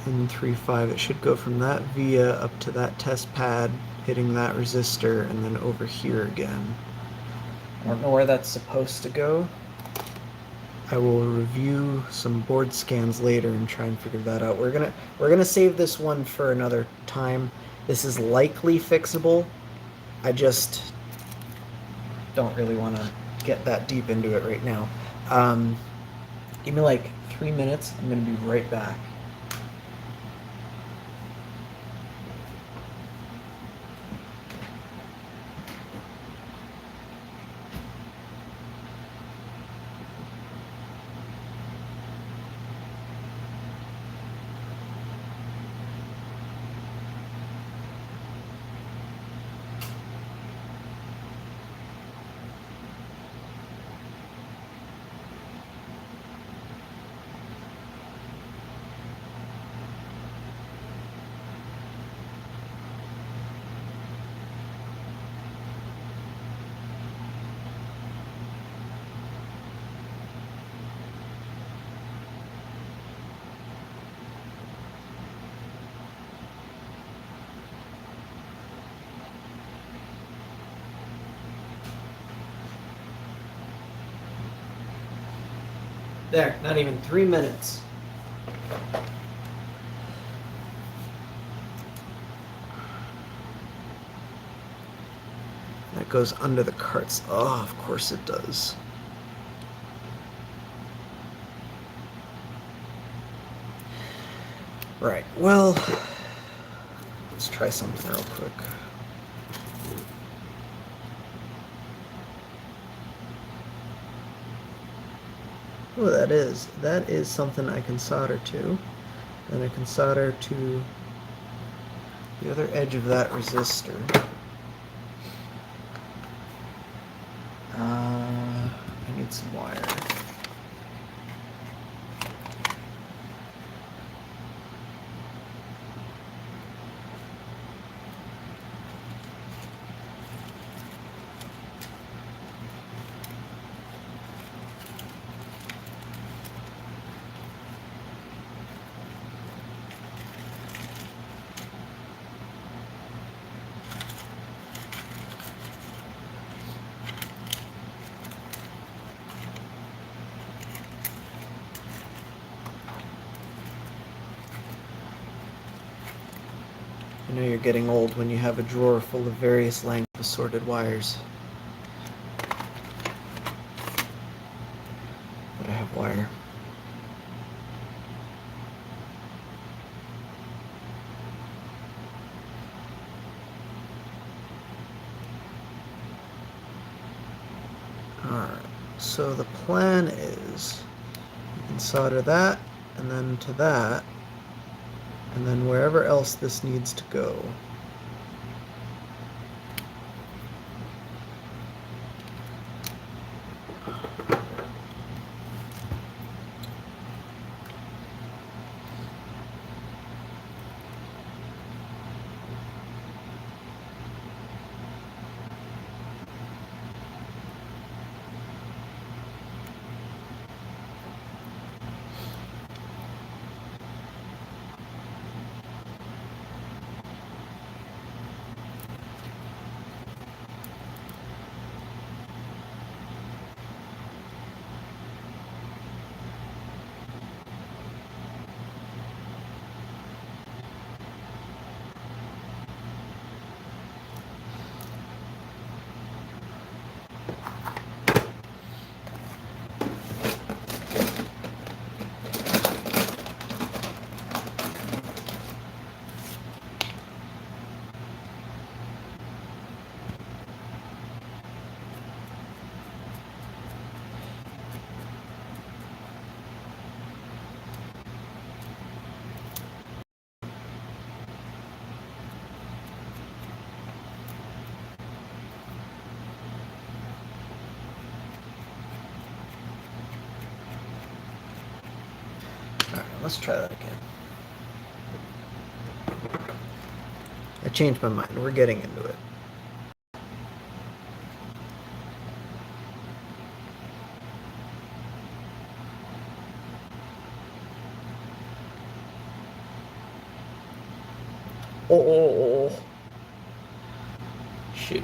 N35, it should go from that via up to that test pad, hitting that resistor, and then over here again. I don't know where that's supposed to go. I will review some board scans later and try and figure that out. We're gonna save this one for another time. This is likely fixable. I just don't really want to get that deep into it right now. Give me like 3 minutes. I'm going to be right back. There, not even 3 minutes. That goes under the carts. Oh, of course it does. Right, well, let's try something real quick. Oh, that is something I can solder to. And I can solder to the other edge of that resistor. I need some wire. You know you're getting old when you have a drawer full of various lengths of assorted wires. But I have wire. Alright, so the plan is you can solder that and then to that, and then wherever else this needs to go. Alright, let's try that again. I changed my mind. We're getting into it. Oh. Shoot.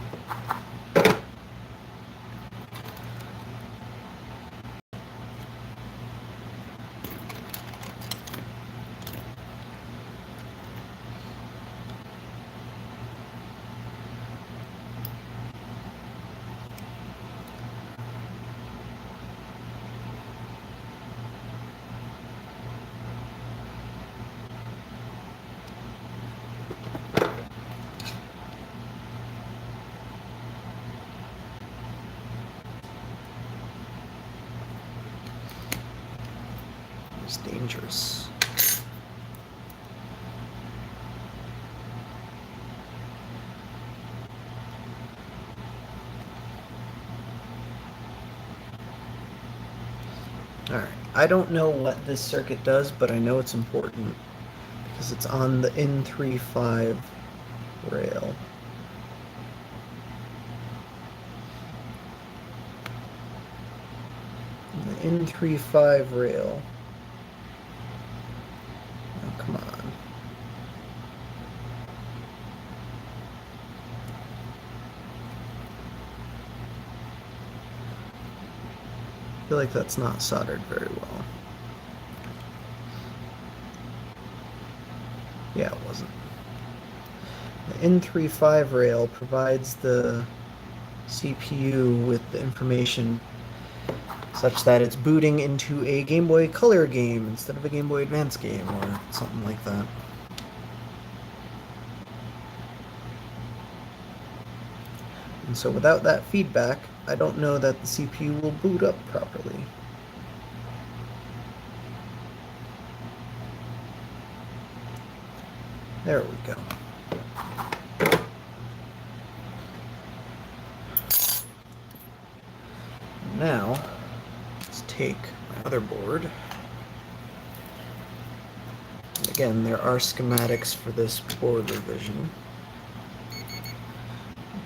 pressures. Alright, I don't know what this circuit does, but I know it's important because it's on the N35 rail. The N35 rail. Oh, come on. I feel like that's not soldered very well. Yeah, it wasn't. The N35 rail provides the CPU with the information such that it's booting into a Game Boy Color game instead of a Game Boy Advance game or something like that. And so without that feedback, I don't know that the CPU will boot up properly. There we go. Now, let's take my other board. And again, there are schematics for this board revision.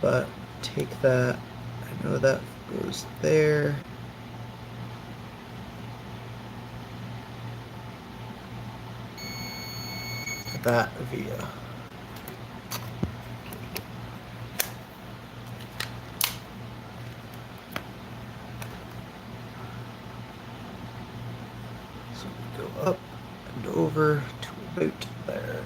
But take that, I know that goes there. That via. So we go up and over to about there.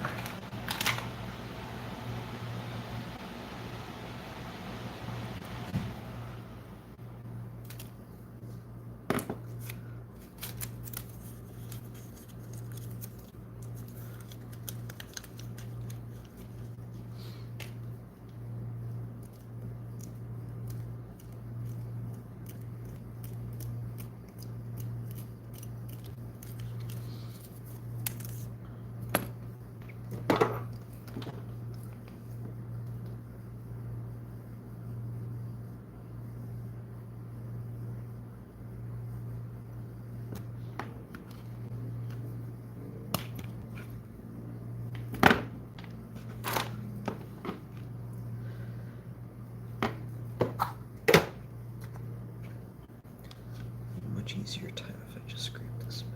Much easier time if I just scrape this bit.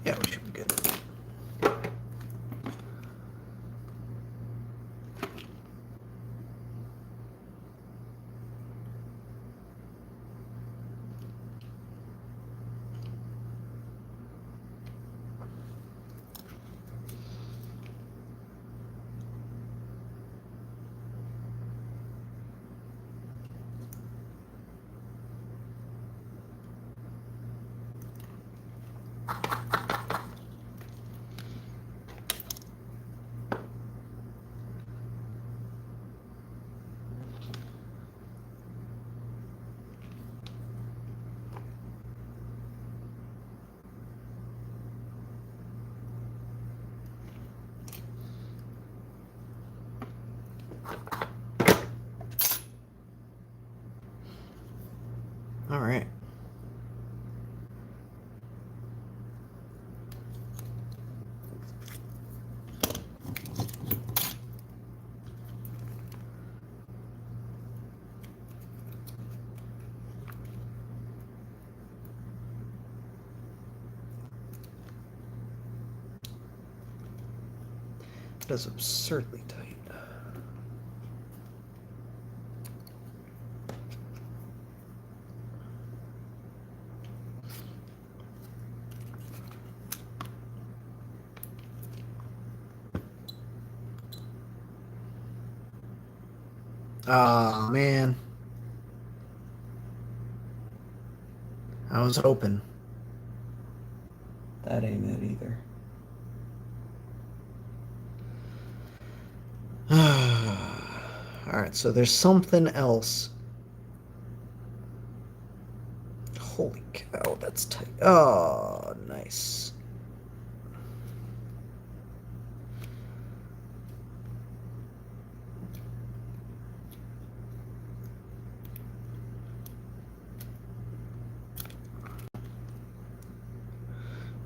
Yeah, we should be good. All right. That is absurdly tight. Ah, man. I was hoping. That ain't it either. Alright, so there's something else. Holy cow, that's tight. Oh, nice.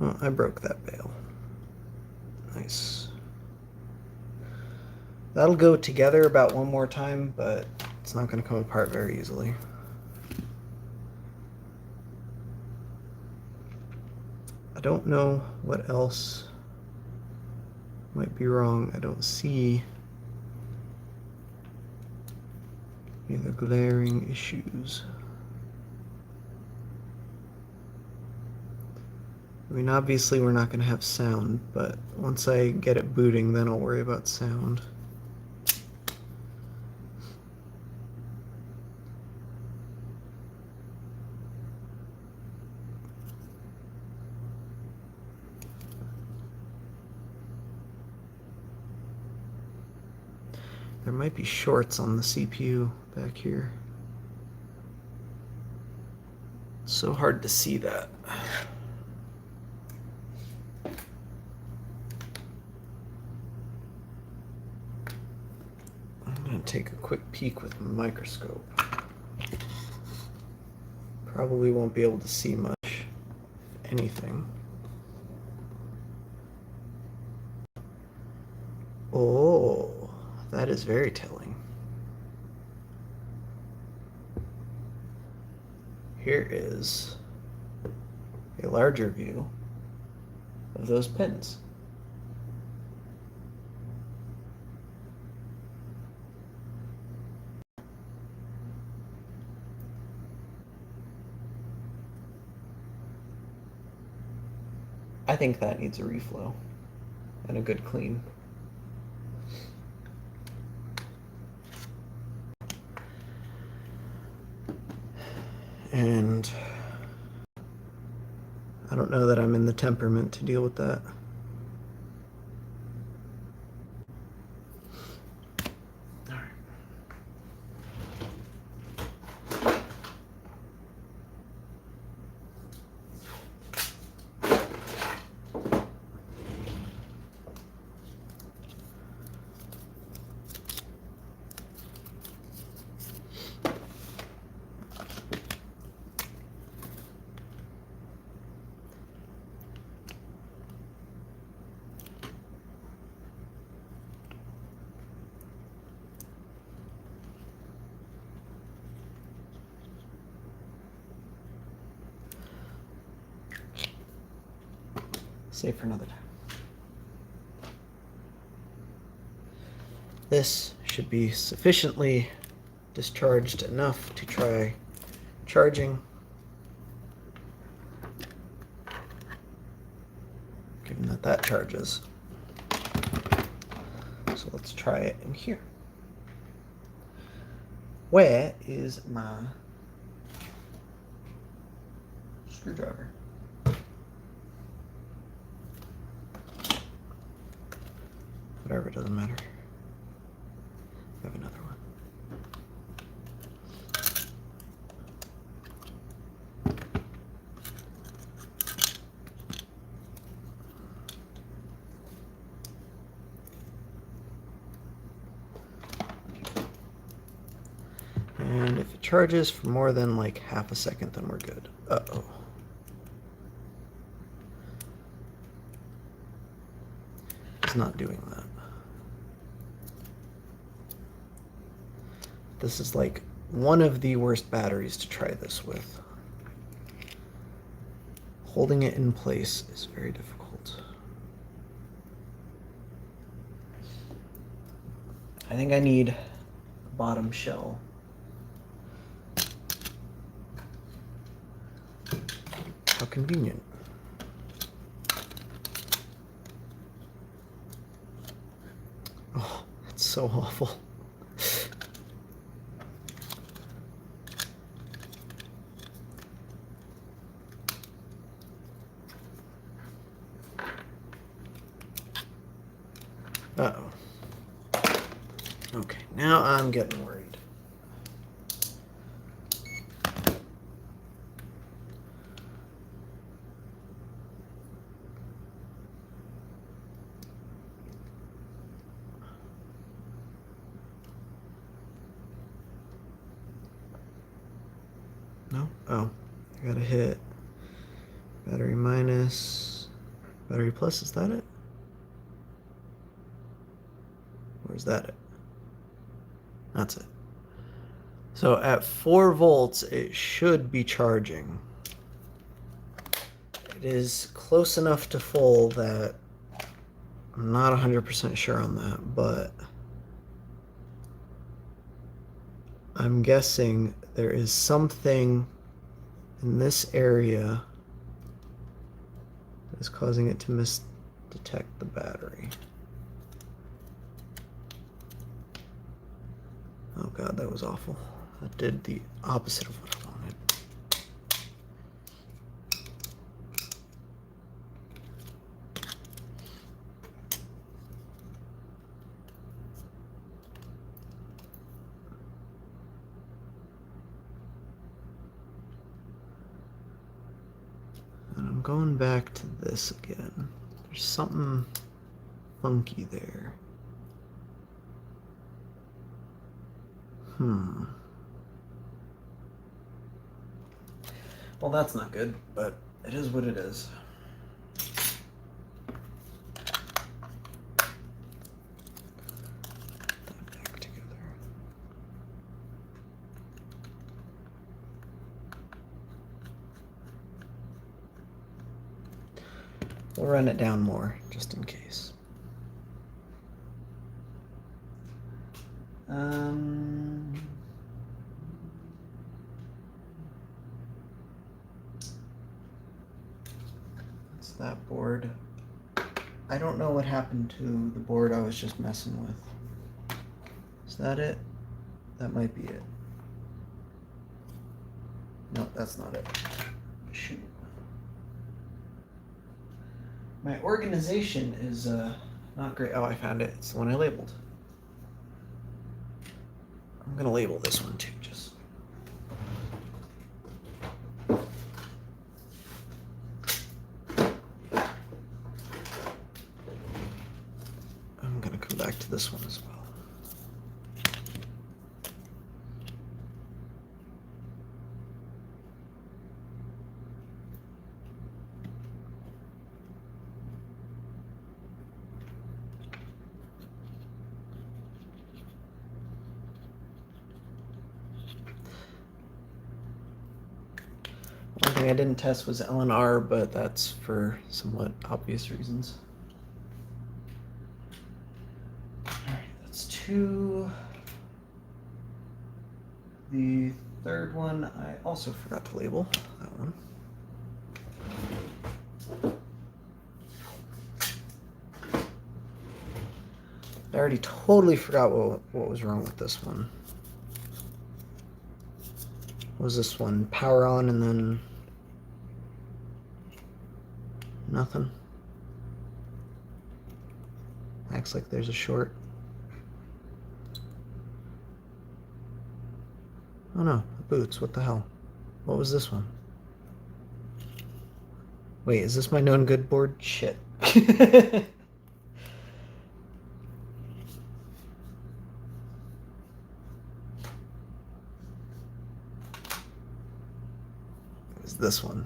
Oh, I broke that bail. Nice. That'll go together about one more time, but it's not going to come apart very easily. I don't know what else might be wrong. I don't see any other glaring issues. I mean, obviously we're not going to have sound, but once I get it booting, then I'll worry about sound. There might be shorts on the CPU back here. It's so hard to see that. I'm going to take a quick peek with my microscope. Probably won't be able to see much anything. Oh, that is very telling. Here is a larger view of those pins. I think that needs a reflow and a good clean. And I don't know that I'm in the temperament to deal with that. All right. Save for another time. This should be sufficiently discharged enough to try charging. Given that that charges. So let's try it in here. Where is my screwdriver? Whatever, it doesn't matter. I have another one. And if it charges for more than like half a second, then we're good. Uh-oh. It's not doing that. This is like one of the worst batteries to try this with. Holding it in place is very difficult. I think I need a bottom shell. How convenient. Oh, that's so awful. Okay, now I'm getting worried. No? Oh, I gotta hit battery minus, battery plus, is that it? Or is that it? That's it. So at 4 volts, it should be charging. It is close enough to full that I'm not 100% sure on that, but I'm guessing there is something in this area that is causing it to misdetect the battery. Oh god, that was awful. That did the opposite of what I wanted. And I'm going back to this again. There's something funky there. Well, that's not good, but it is what it is. Put that back together. We'll run it down more, just in case. That's that board. I don't know what happened to the board I was just messing with. Is that it? That might be it. No, that's not it. Shoot. My organization is not great. Oh, I found it. It's the one I labeled. I'm gonna label this one too, just. I'm gonna come back to this one as well. One thing I didn't test was LNR, but that's for somewhat obvious reasons. Alright, that's 2. The third one, I also forgot to label that one. I already totally forgot what was wrong with this one. What was this one? Power on and then nothing. Acts like there's a short. Oh no, the boots, what the hell? What was this one? Wait, is this my known good board? Shit. It was this one.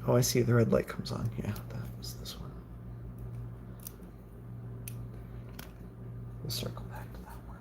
Oh, I see, the red light comes on. Yeah, that was this one. We'll circle back to that one.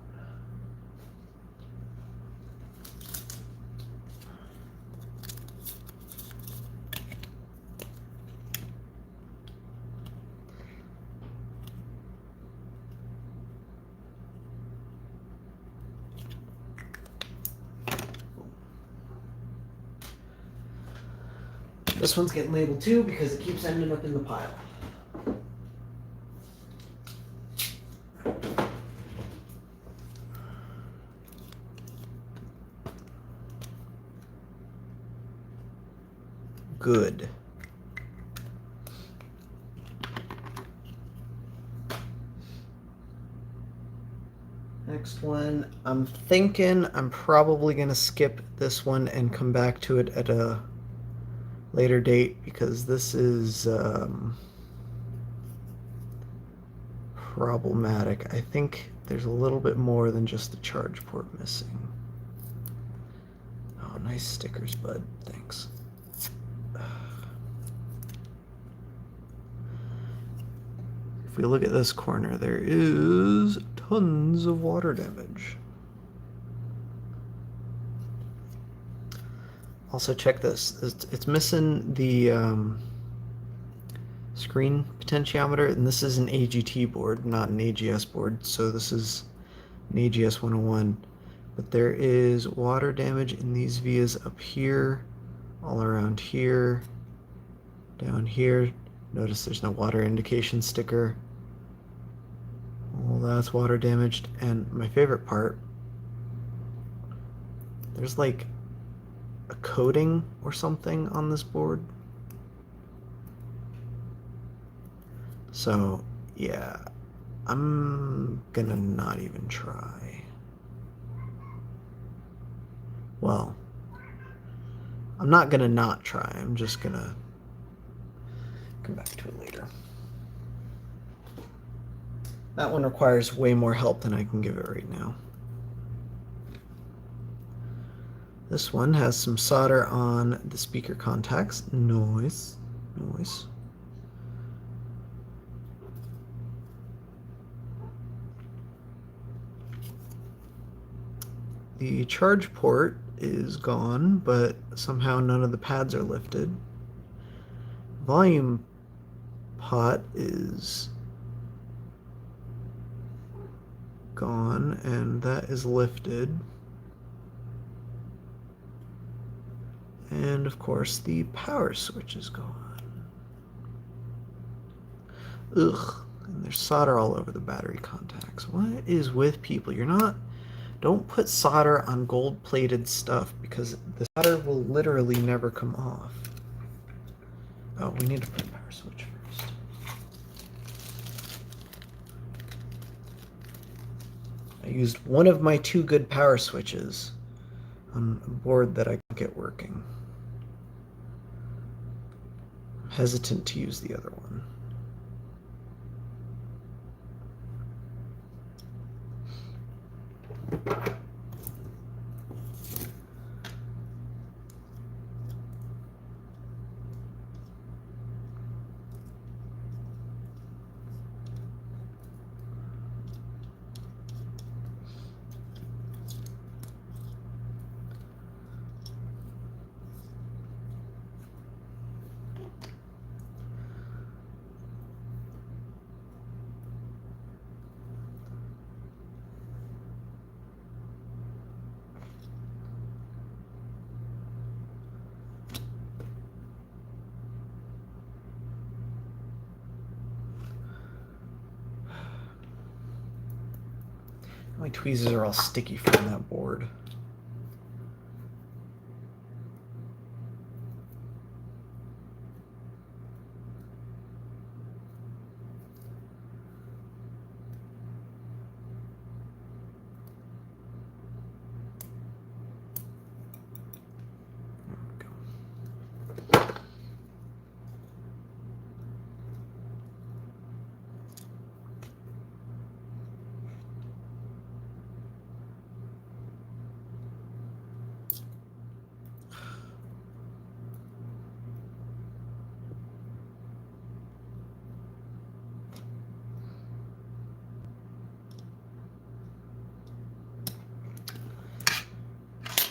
This one's getting labeled too because it keeps ending up in the pile. good. Next one, I'm thinking I'm probably going to skip this one and come back to it at a later date because this is problematic. I think there's a little bit more than just the charge port missing. Oh, nice stickers, bud. Thanks. If we look at this corner, there is tons of water damage. Also, check this. It's missing the screen potentiometer, and this is an AGT board, not an AGS board, so this is an AGS 101. But there is water damage in these vias up here, all around here, down here. Notice there's no water indication sticker. Well, that's water damaged. And my favorite part, there's like a coating or something on this board. So, yeah, I'm gonna not even try. Well, I'm not gonna not try. I'm just gonna come back to it later. That one requires way more help than I can give it right now. This one has some solder on the speaker contacts. Nice, nice. The charge port is gone, but somehow none of the pads are lifted. Volume pot is gone, and that is lifted. And of course, the power switch is gone. Ugh, and there's solder all over the battery contacts. What is with people? Don't put solder on gold-plated stuff because the solder will literally never come off. Oh, we need to put a power switch first. I used one of my 2 good power switches on a board that I can't get working. I'm hesitant to use the other one. My tweezers are all sticky from that board.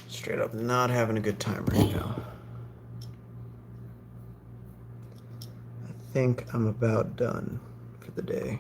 Straight up not having a good time right now. I think I'm about done for the day.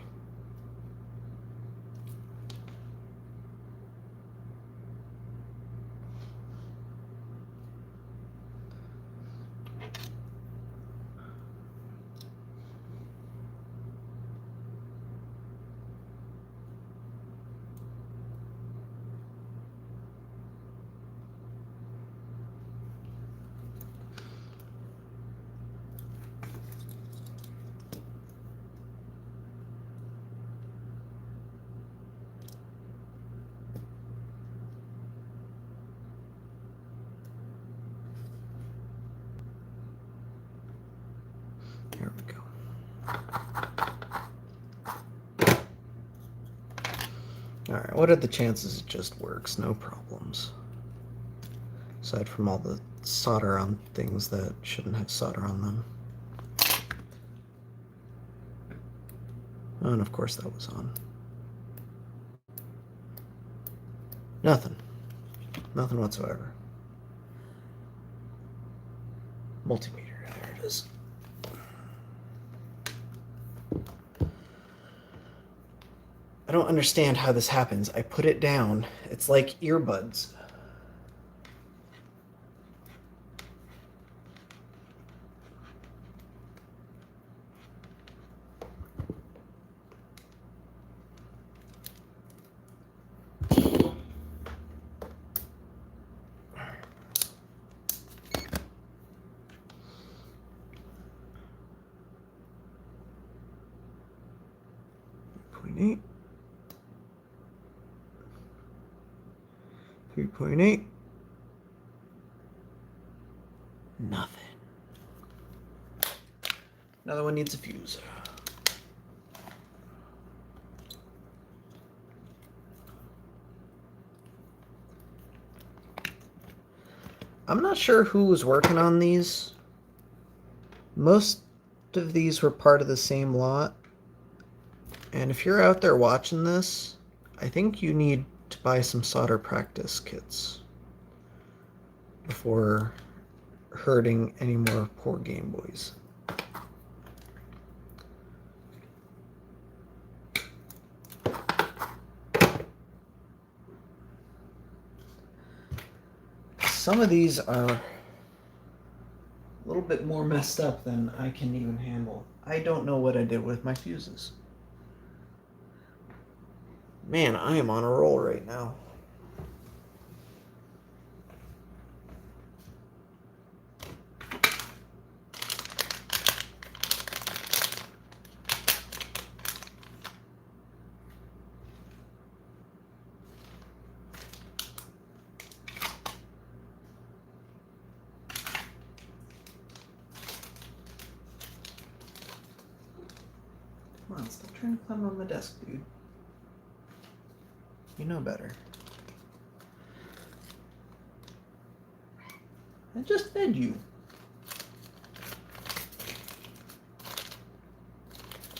Alright, what are the chances it just works? No problems. Aside from all the solder on things that shouldn't have solder on them. Oh, and of course that was on. Nothing. Nothing whatsoever. Multimeter, there it is. I don't understand how this happens. I put it down. It's like earbuds. .8. 3.8. Nothing. Another one needs a fuse. I'm not sure who was working on these. Most of these were part of the same lot. And if you're out there watching this, I think you need to buy some solder practice kits before hurting any more poor Game Boys. Some of these are a little bit more messed up than I can even handle. I don't know what I did with my fuses. Man, I am on a roll right now. Come on, stop trying to climb on the desk, dude. You know better. I just fed you.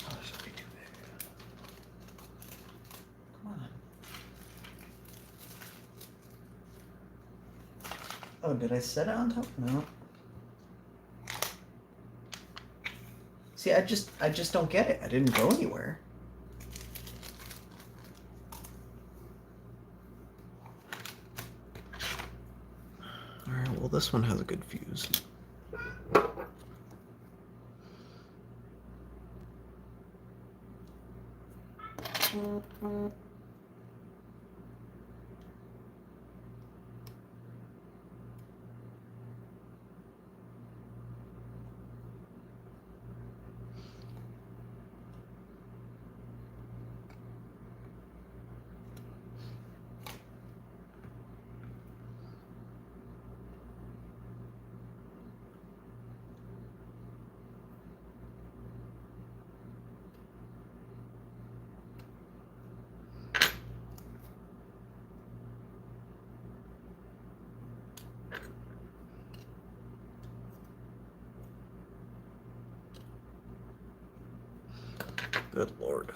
Oh, this will be too big. Come on. Oh, did I set it on top? No. See, I just don't get it. I didn't go anywhere. Alright, well this one has a good fuse. Good Lord.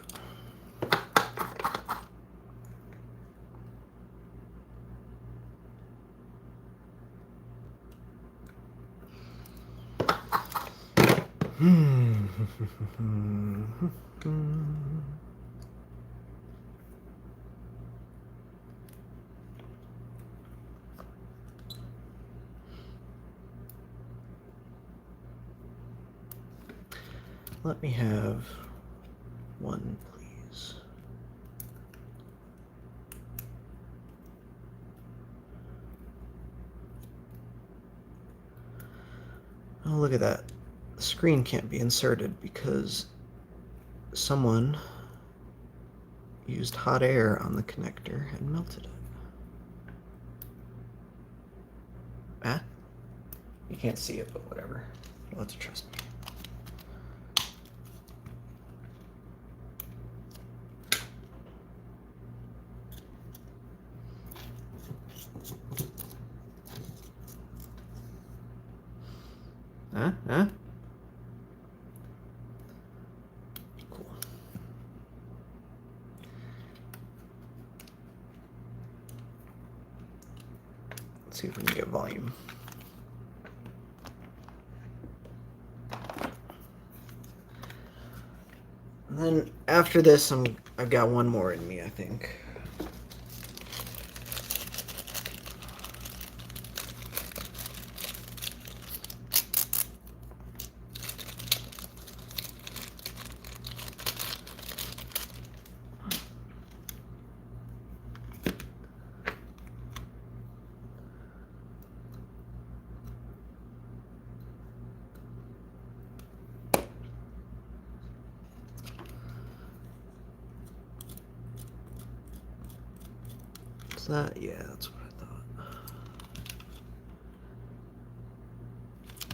Let me have one, please. Oh, look at that. The screen can't be inserted because someone used hot air on the connector and melted it. Ah? You can't see it, but whatever. You'll have to trust me. Huh? Cool. Let's see if we can get volume. And then after this, I've got one more in me, I think. That? Yeah, that's what I thought.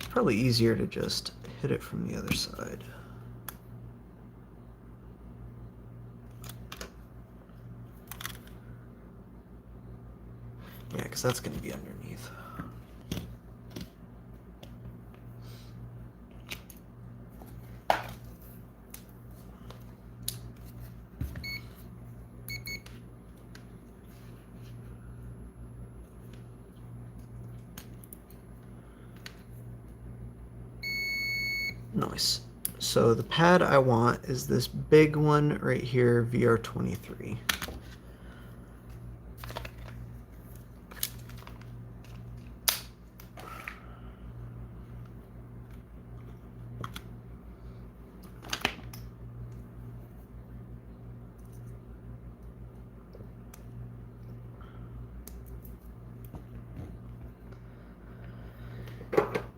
Probably easier to just hit it from the other side. Yeah, because that's going to be underneath. Nice. So the pad I want is this big one right here, VR23.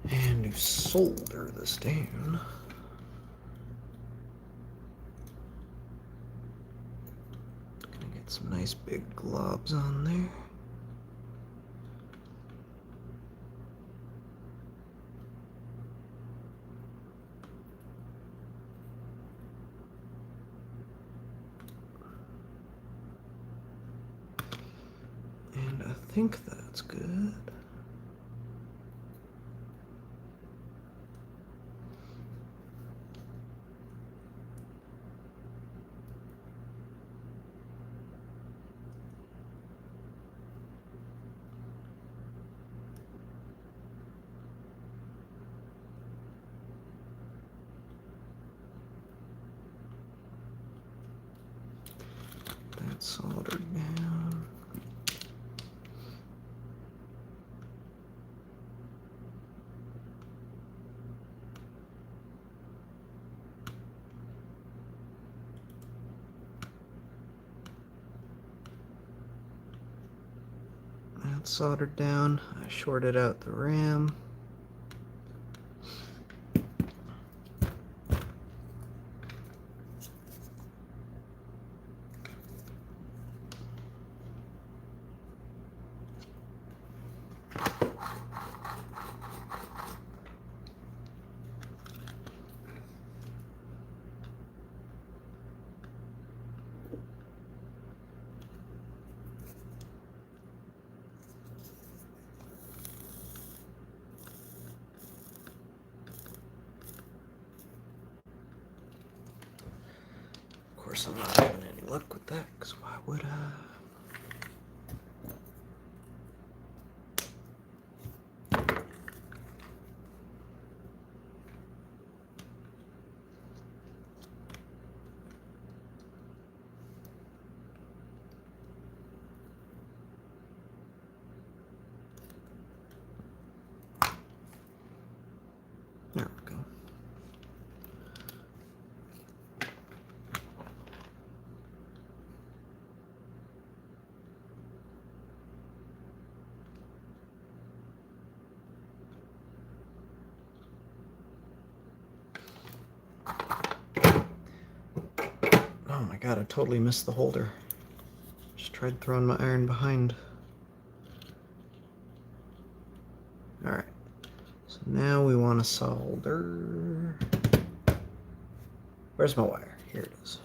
And you solder this down. Gonna get some nice big globs on there. And I think that's good. That's soldered down. That's soldered down. I shorted out the RAM. Of course, I'm not having any luck with that, because why would I? There we go. Oh my god, I totally missed the holder. Just tried throwing my iron behind. Alright, so now we want to solder. Where's my wire? Here it is.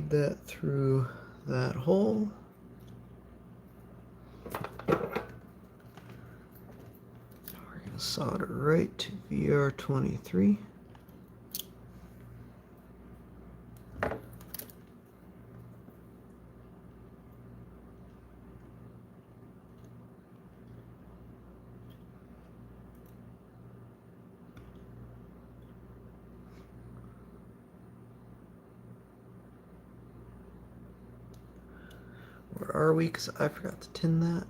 feed that through that hole. We're going to solder right to VR23. Where are we? Because I forgot to tin that.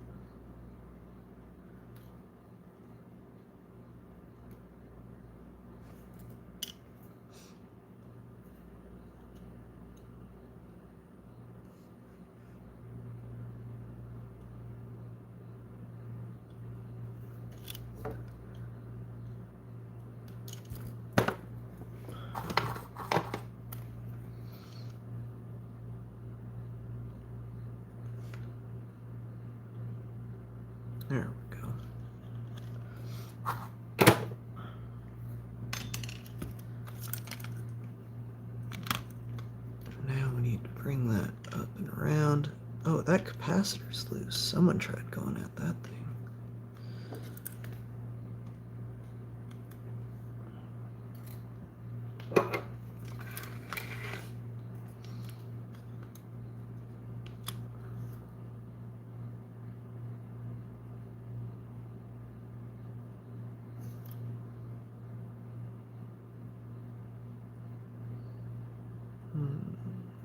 There we go. Now we need to bring that up and around. Oh, that capacitor's loose. Someone tried going at that thing.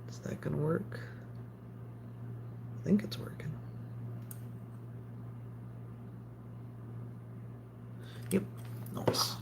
Is that gonna work? I think it's working. Yep, nice.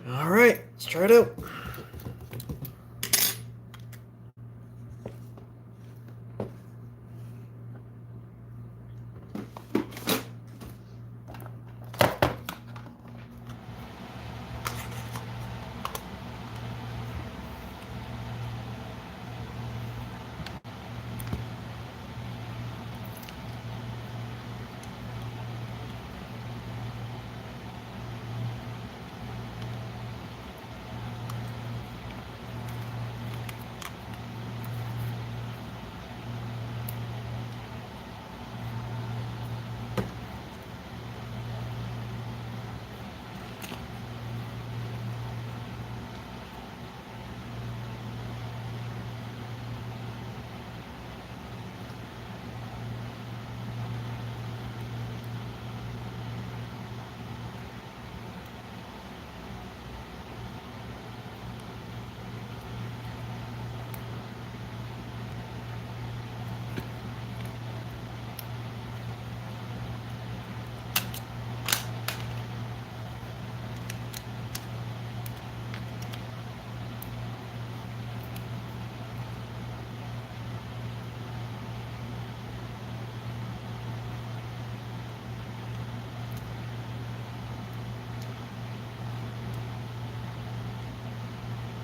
All right, let's try it out.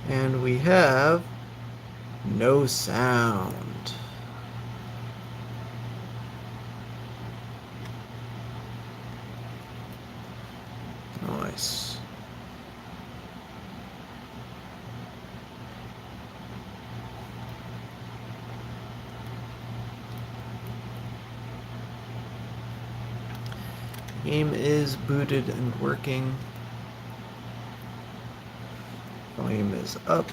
And we have no sound. Nice. Game is booted and working. Volume is up.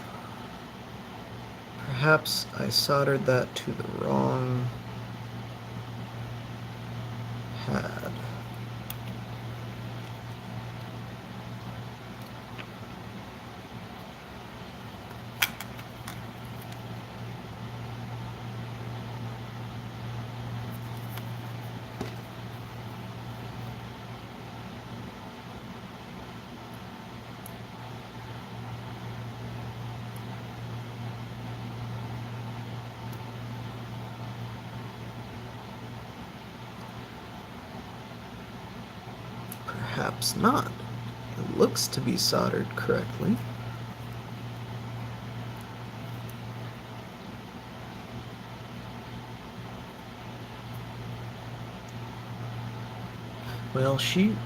Perhaps I soldered that to the wrong pad. perhaps not. It looks to be soldered correctly. Well, shoot.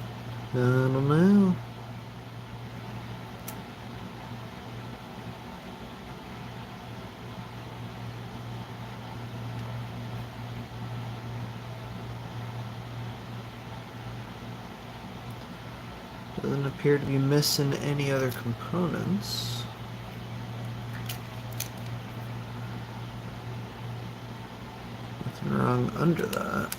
I don't know. Doesn't appear to be missing any other components. Nothing wrong under that.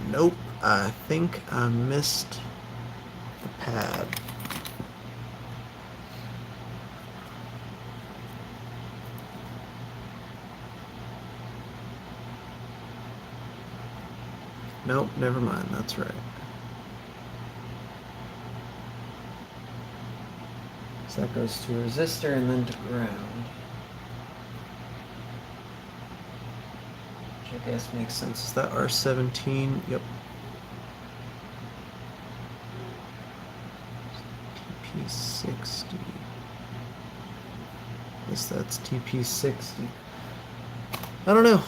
Nope. I think I missed the pad. Nope, never mind. That's right. So that goes to resistor and then to ground. Which I guess makes sense. Is that R17? Yep. TP60. I guess that's TP60. I don't know.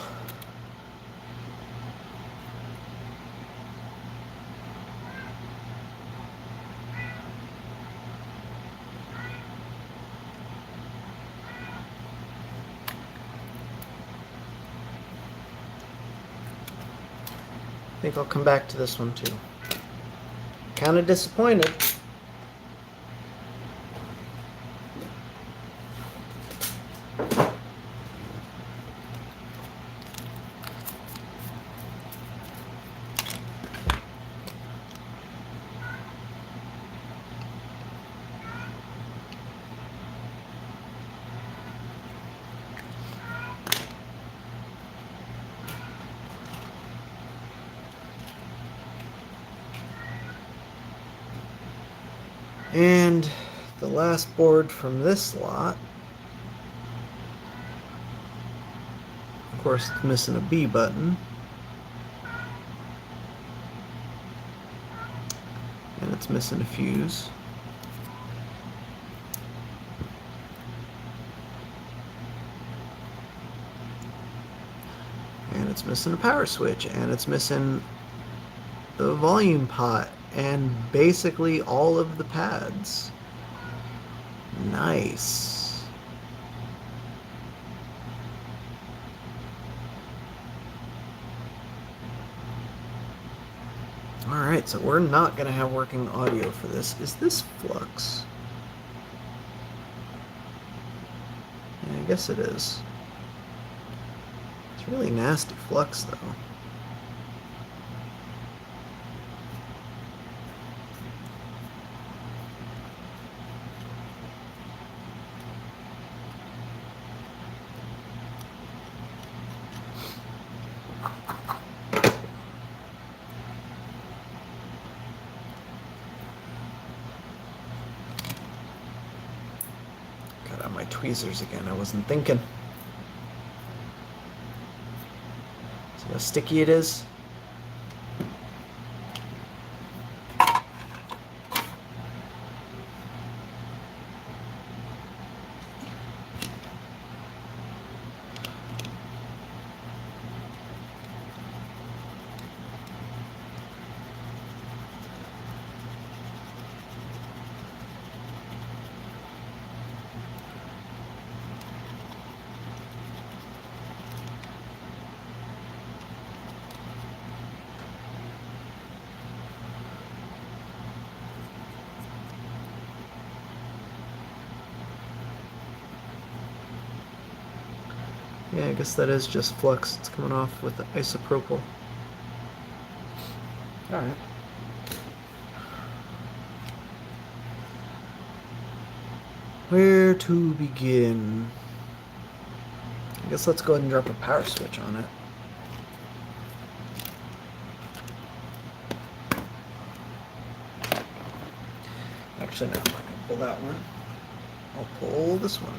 I think I'll come back to this one too. Kind of disappointed. And the last board from this lot, of course, it's missing a B button. And it's missing a fuse. And it's missing a power switch. And it's missing the volume pot. And basically all of the pads. Nice. Alright, so we're not going to have working audio for this. Is this flux? Yeah, I guess it is. It's really nasty flux though. Got out my tweezers again. I wasn't thinking. See how sticky it is? Yeah, I guess that is just flux. It's coming off with the isopropyl. Alright. Where to begin? I guess let's go ahead and drop a power switch on it. Actually, no, I'm not going to pull that one. I'll pull this one.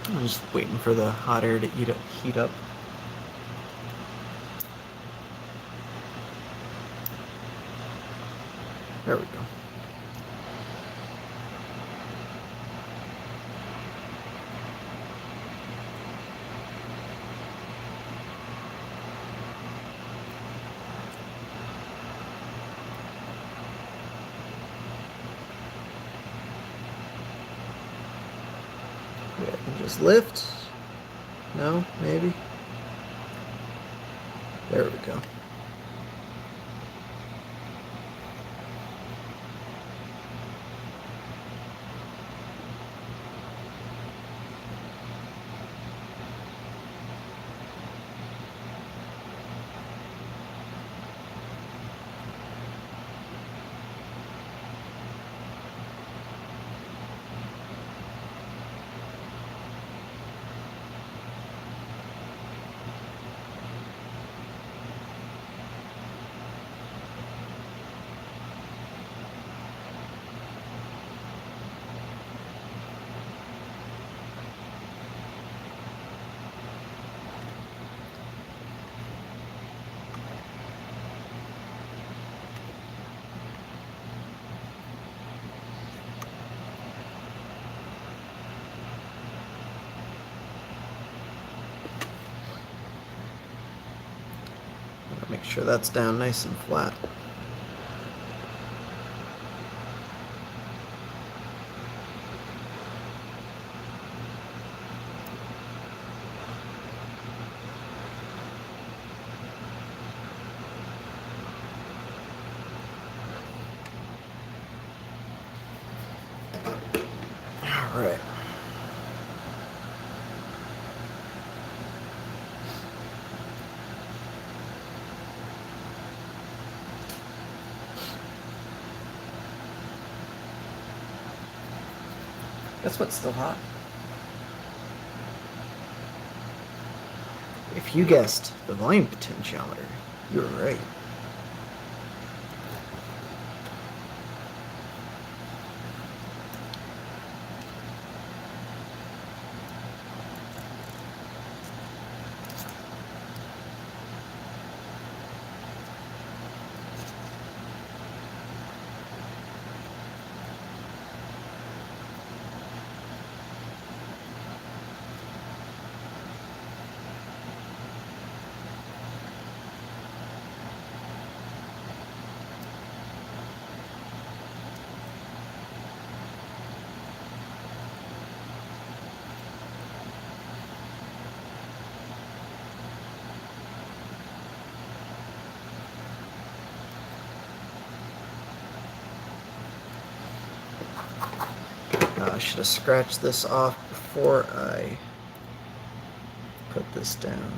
I'm just waiting for the hot air to heat up. There we go. Yeah, I can just lift. No, maybe. There we go. Make sure that's down nice and flat. All right. Guess what's still hot? If you guessed the volume potentiometer, you were right. I should have scratched this off before I put this down.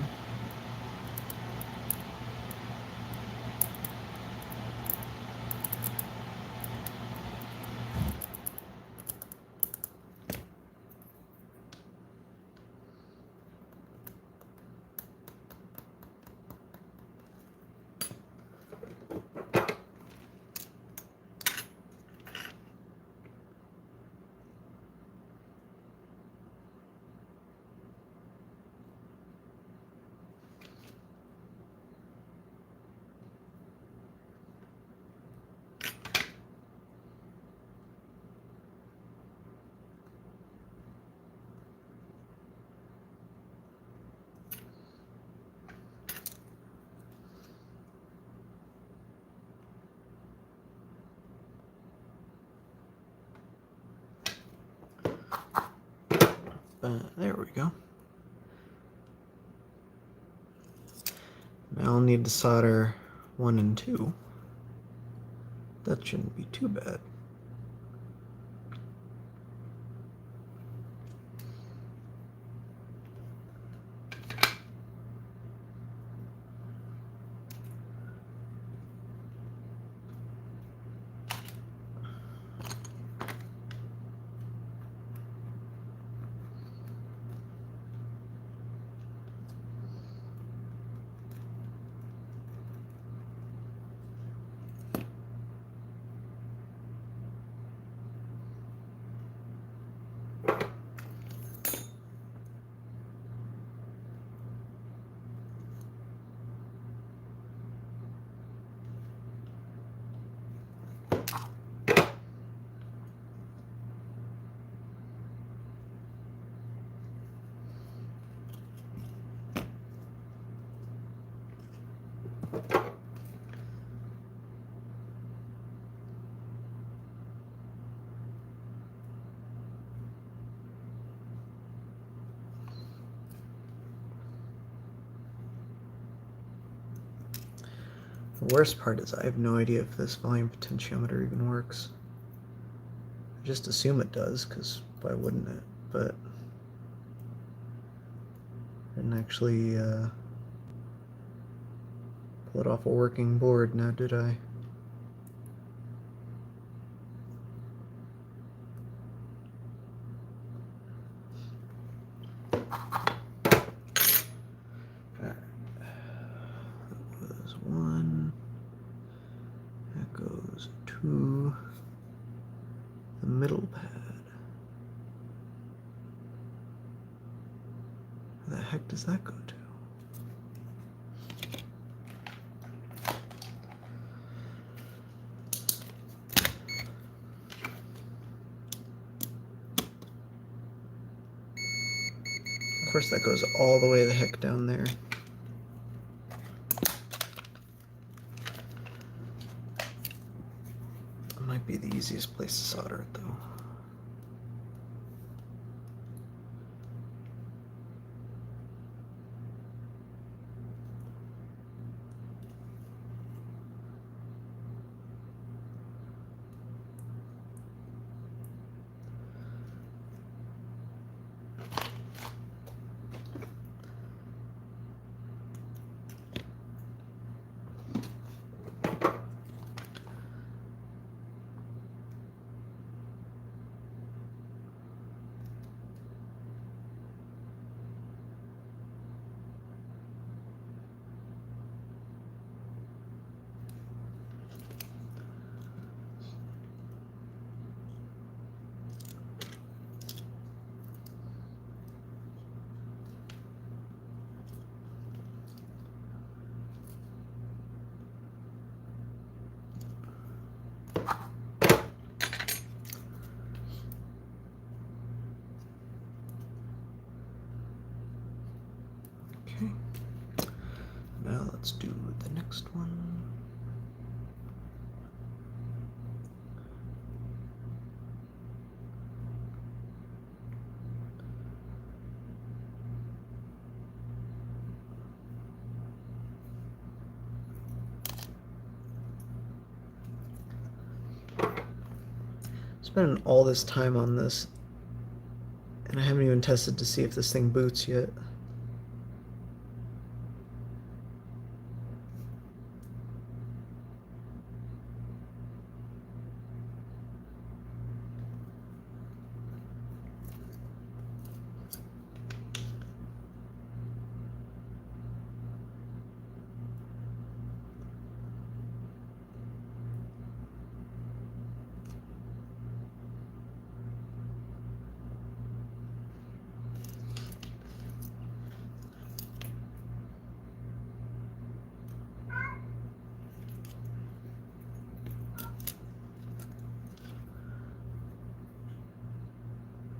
There we go. Now I'll need to solder 1 and 2. That shouldn't be too bad. The worst part is I have no idea if this volume potentiometer even works. I just assume it does, because why wouldn't it? But I didn't actually pull it off a working board now, did I? To the middle pad. Where the heck does that go to? Of course that goes all the way the heck down there. Might be the easiest place to solder it, though. Okay, now let's do the next one. Spending all this time on this, and I haven't even tested to see if this thing boots yet.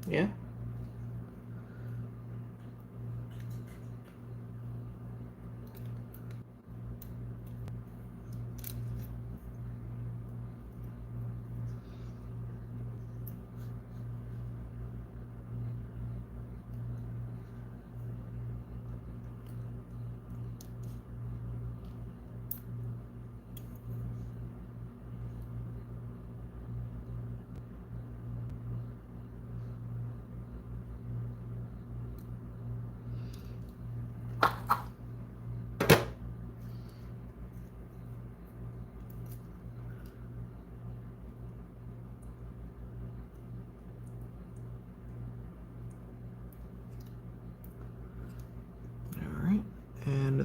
Yeah.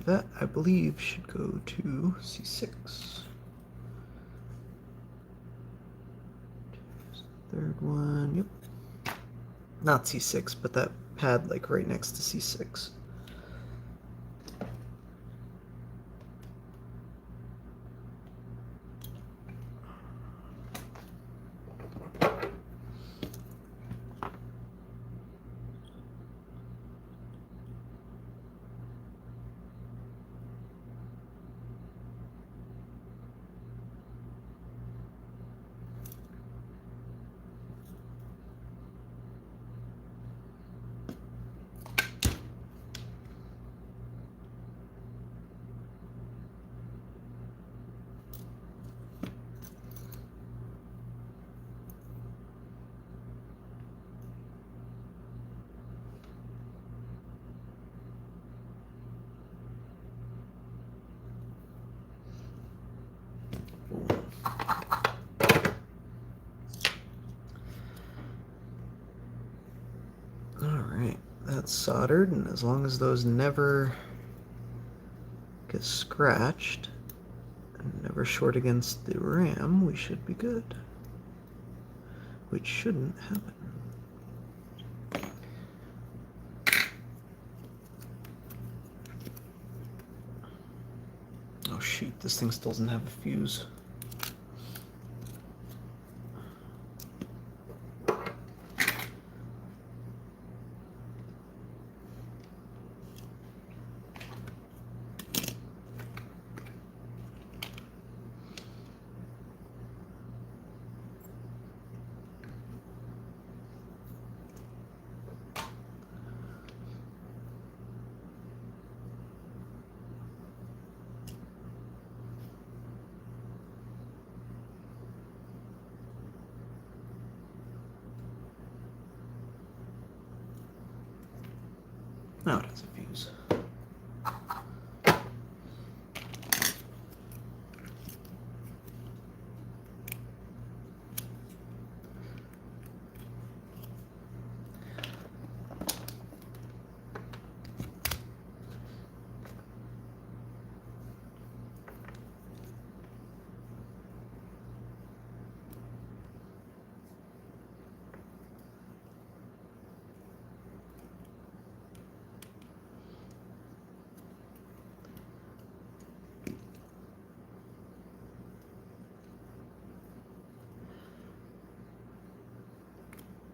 that, I believe, should go to C6. Third one, yep. Not C6, but that pad like right next to C6. Alright, that's soldered, and as long as those never get scratched and never short against the RAM, we should be good. Which shouldn't happen. Oh shoot, this thing still doesn't have a fuse. Now it has a fuse.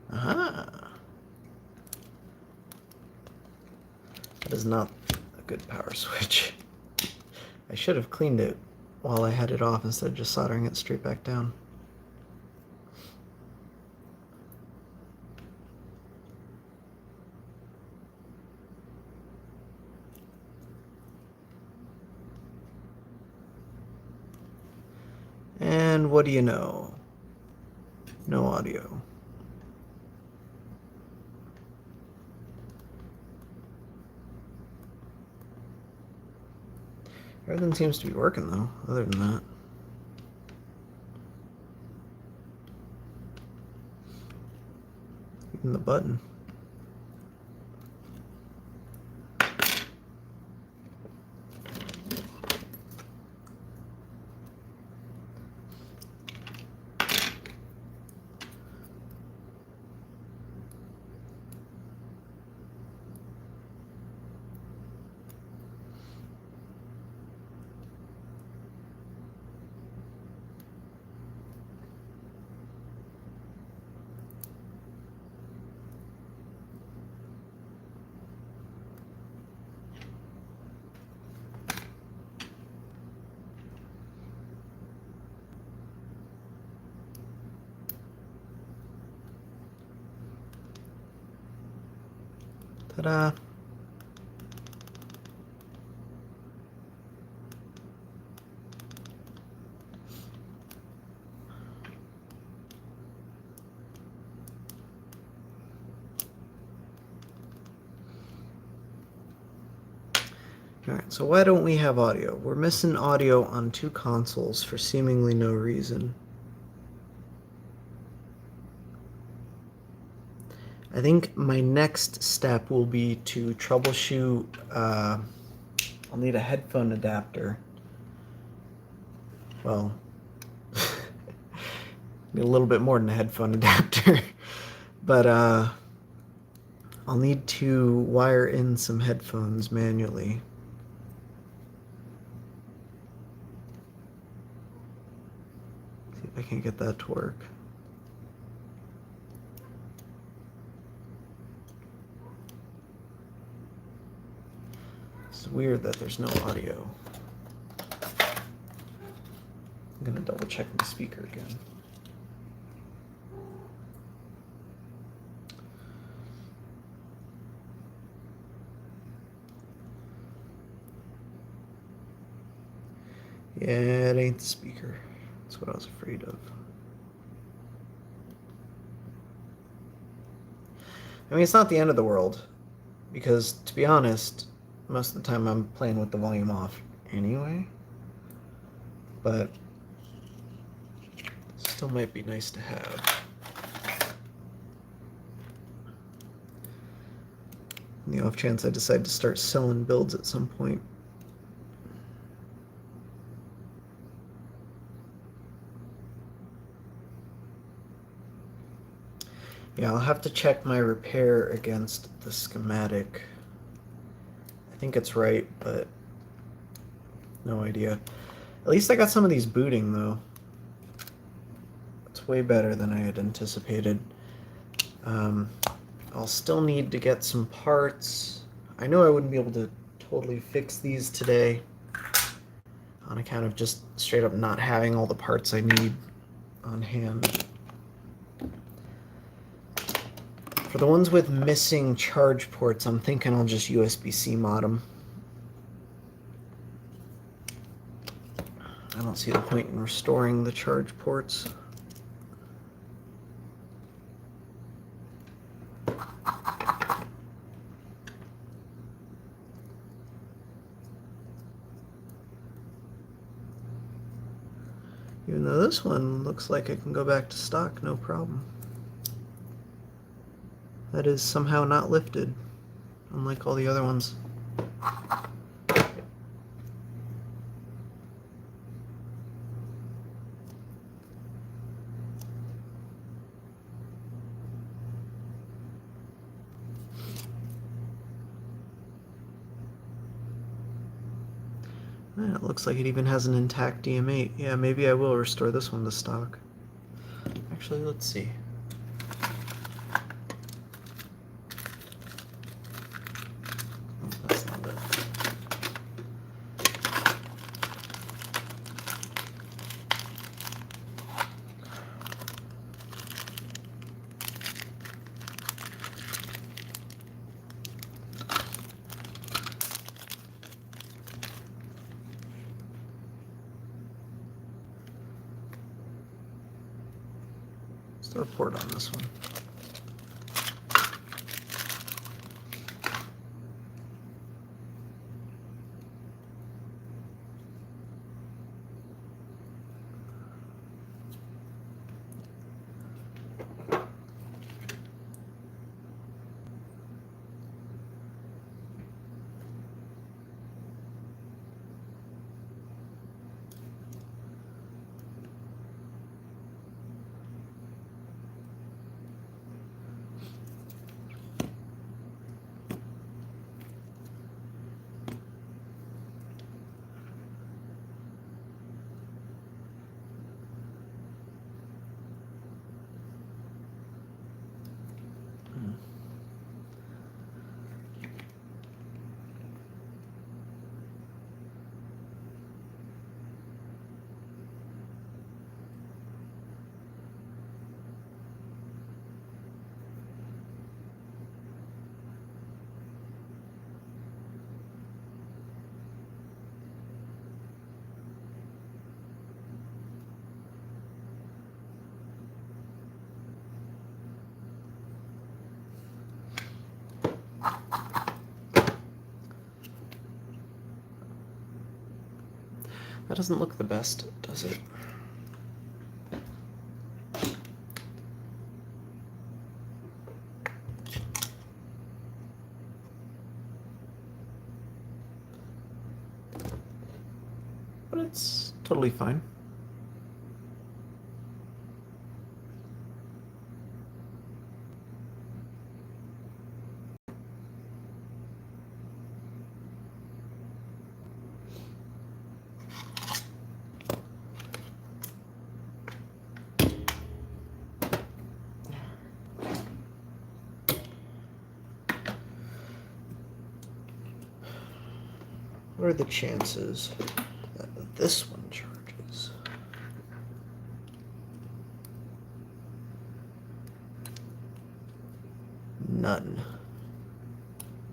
Aha! That is not a good power switch. I should have cleaned it while I had it off instead of just soldering it straight back down. And what do you know? No audio. Everything seems to be working though, other than that. Even the button. Ta-da! Alright, so why don't we have audio? We're missing audio on two consoles for seemingly no reason. I think my next step will be to troubleshoot, I'll I'll need a headphone adapter. Well, need a little bit more than a headphone adapter. But I'll need to wire in some headphones manually. See if I can get that to work. It's weird that there's no audio. I'm gonna double check my speaker again. Yeah, it ain't the speaker. That's what I was afraid of. I mean, it's not the end of the world, because to be honest, most of the time I'm playing with the volume off anyway. But still might be nice to have. In the off chance I decide to start selling builds at some point. Yeah, I'll have to check my repair against the schematic. I think it's right, but no idea. At least I got some of these booting, though. It's way better than I had anticipated. I'll still need to get some parts. I know I wouldn't be able to totally fix these today on account of just straight up not having all the parts I need on hand. For the ones with missing charge ports, I'm thinking I'll just USB-C mod them. I don't see the point in restoring the charge ports. Even though this one looks like it can go back to stock, no problem. That is somehow not lifted, unlike all the other ones. It looks like it even has an intact DM8. Yeah, maybe I will restore this one to stock. Actually, let's see. Oh, that's not it. What's the report on this one? That doesn't look the best, does it? Totally fine. What are the chances that this one charges? None.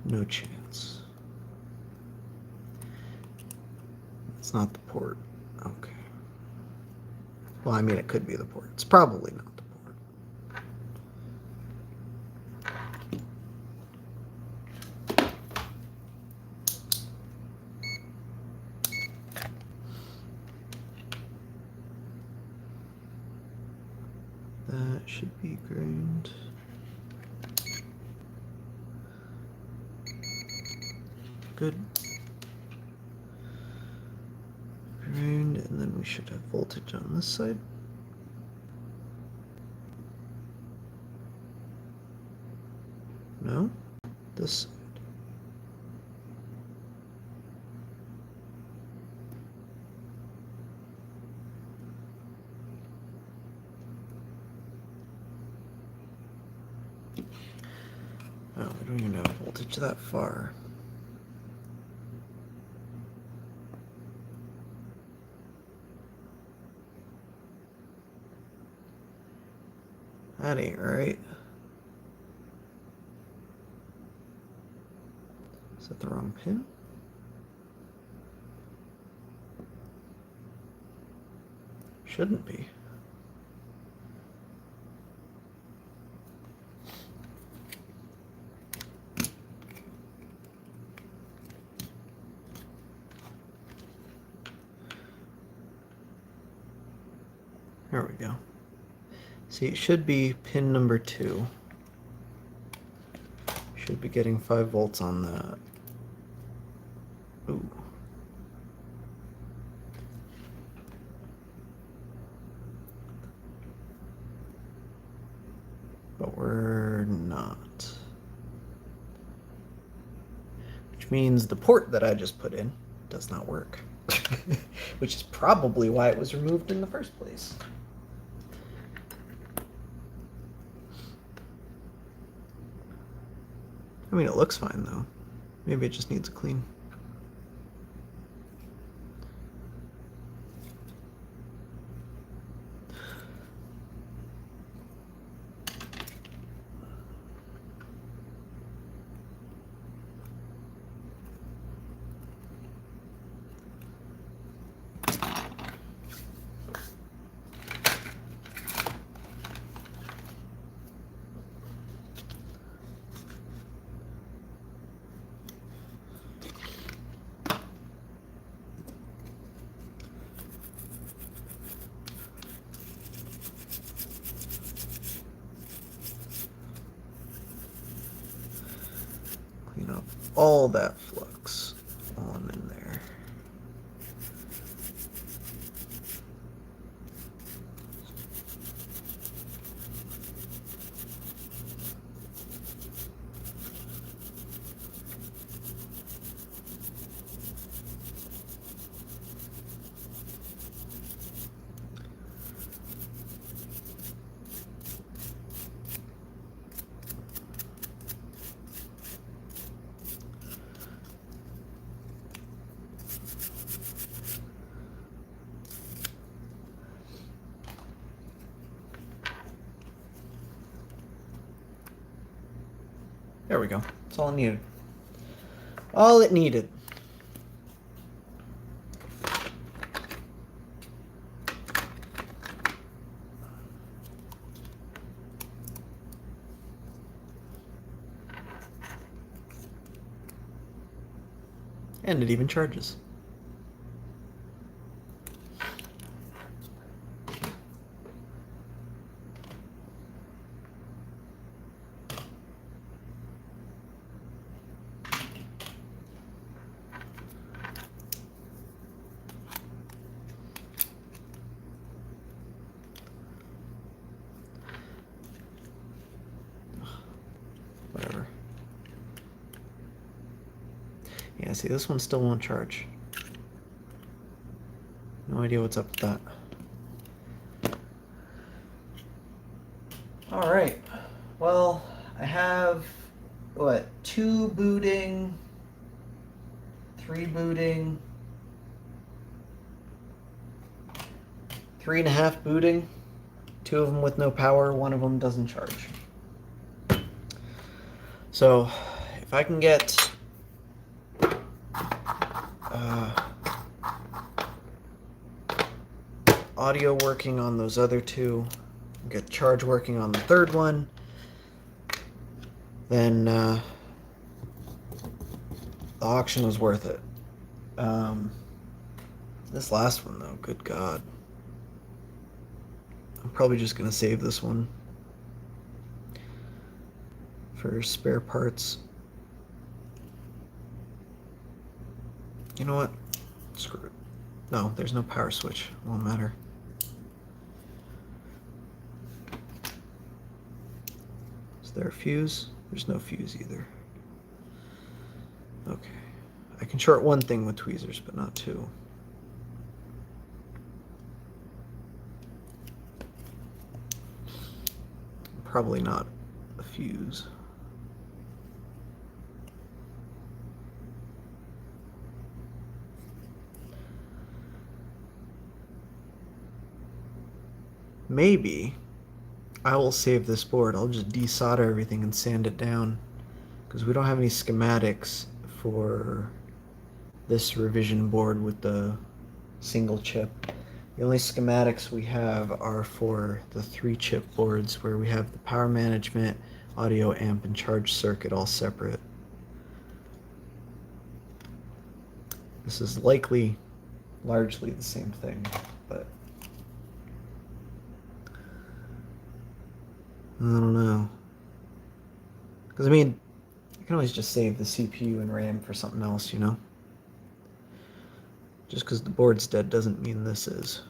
No chance. It's not the port. Okay. Well, I mean, it could be the port. It's probably not the port. That should be ground. Good. Ground, and then we should have voltage on this side. No? This side. Oh, we don't even have voltage that far. That ain't right. Is that the wrong pin? Shouldn't be. There we go. See, it should be pin number 2. Should be getting 5 volts on that. Ooh. But we're not. Which means the port that I just put in does not work. Which is probably why it was removed in the first place. I mean, it looks fine though. Maybe it just needs a clean. Clean up all that flux on in there. There we go. That's all it needed. All it needed. And it even charges. see, this one still won't charge. No idea what's up with that. All right. Well, I have, what, 2 booting, 3 booting, 3.5 booting, 2 of them with no power, 1 of them doesn't charge. So if I can get audio working on those other 2, get charge working on the 3rd one, then the auction was worth it. This last one, though, good God. I'm probably just going to save this one for spare parts. You know what? Screw it. No, there's no power switch. It won't matter. Is there a fuse? There's no fuse either. Okay. I can short 1 thing with tweezers, but not 2. Probably not a fuse. Maybe I will save this board. I'll just desolder everything and sand it down, because we don't have any schematics for this revision board with the single chip. The only schematics we have are for the 3 chip boards, where we have the power management, audio amp, and charge circuit all separate. This is likely largely the same thing, but I don't know. Because, I mean, you can always just save the CPU and RAM for something else, you know? Just because the board's dead doesn't mean this is.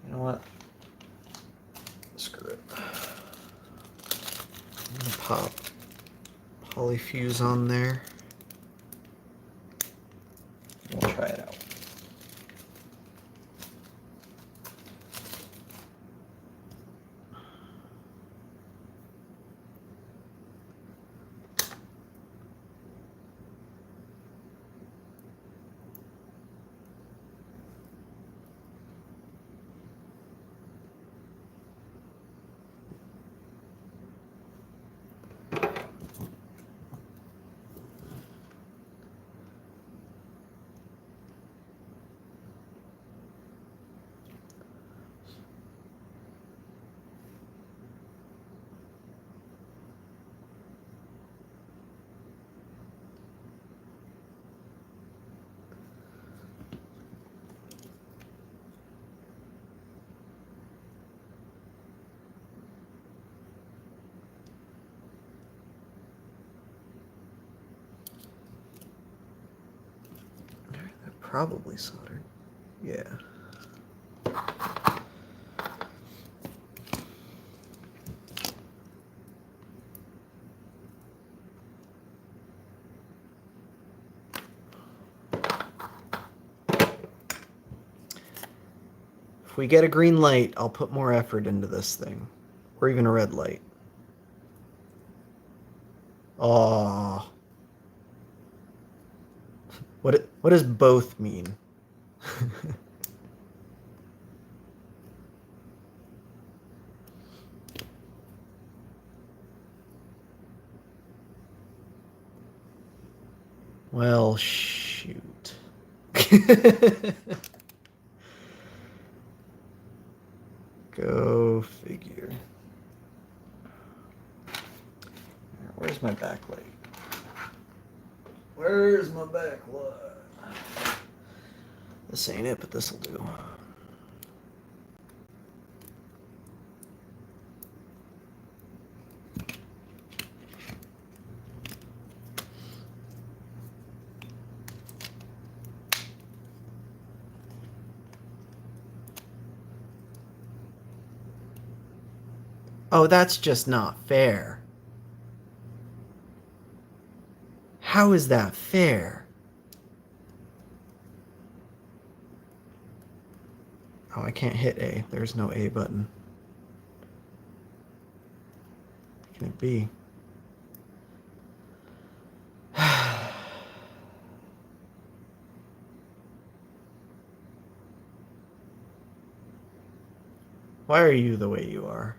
You know what? Screw it. I'm going to pop polyfuse on there. We'll try it out. Probably soldered. Yeah. If we get a green light, I'll put more effort into this thing. Or even a red light. Oh. What does both mean? Well, shoot. Go figure. Where's my backlight? Where's my backlight? This ain't it, but this'll do. Oh, that's just not fair. How is that fair? Oh, I can't hit A. There's no A button. Can it be? Why are you the way you are?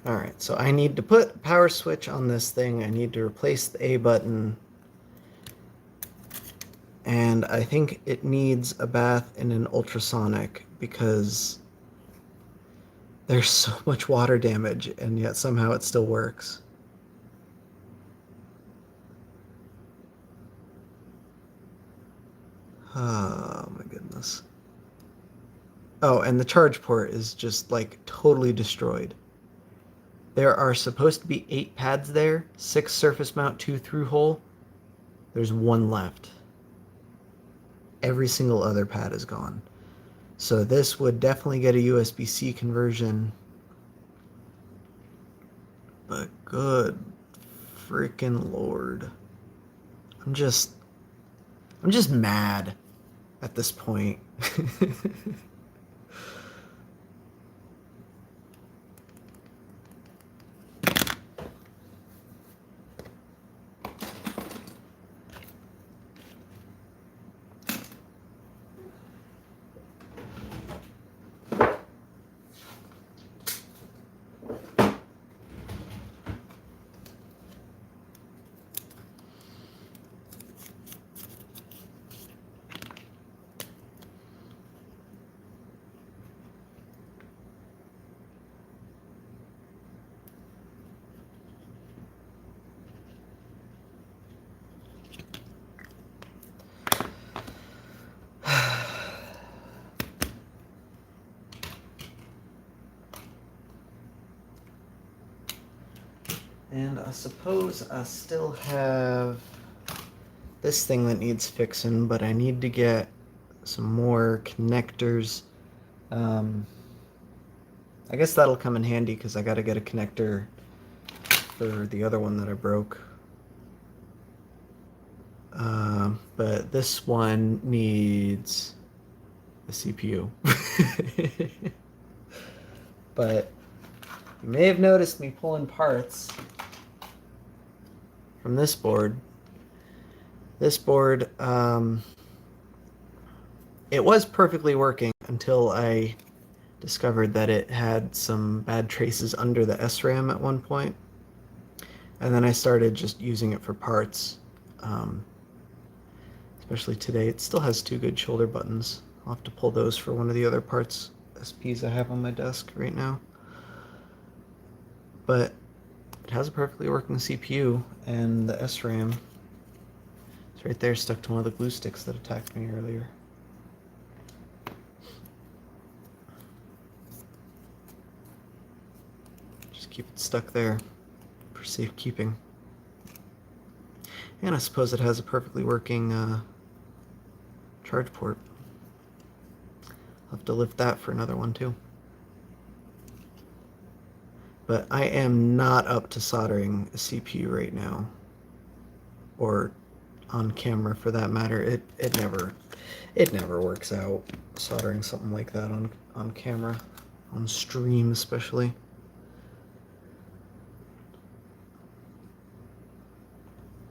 Alright, so I need to put power switch on this thing. I need to replace the A button. And I think it needs a bath in an ultrasonic because there's so much water damage and yet somehow it still works. Oh my goodness. Oh, and the charge port is just like totally destroyed. There are supposed to be 8 pads there, 6 surface mount, 2 through hole. There's 1 left. Every single other pad is gone. So this would definitely get a USB-C conversion. But good freaking Lord. I'm just mad at this point. And I suppose I still have this thing that needs fixing, but I need to get some more connectors. I guess that'll come in handy because I got to get a connector for the other one that I broke. But this one needs a CPU. But you may have noticed me pulling parts from this board. This board, it was perfectly working until I discovered that it had some bad traces under the SRAM at one point. And then I started just using it for parts. Especially today. It still has 2 good shoulder buttons. I'll have to pull those for one of the other parts SPs I have on my desk right now. But it has a perfectly working CPU, and the SRAM is right there stuck to one of the glue sticks that attacked me earlier. Just keep it stuck there for safekeeping. And I suppose it has a perfectly working charge port. I'll have to lift that for another one too. But I am not up to soldering a CPU right now. Or on camera for that matter. It never works out soldering something like that on camera. On stream especially.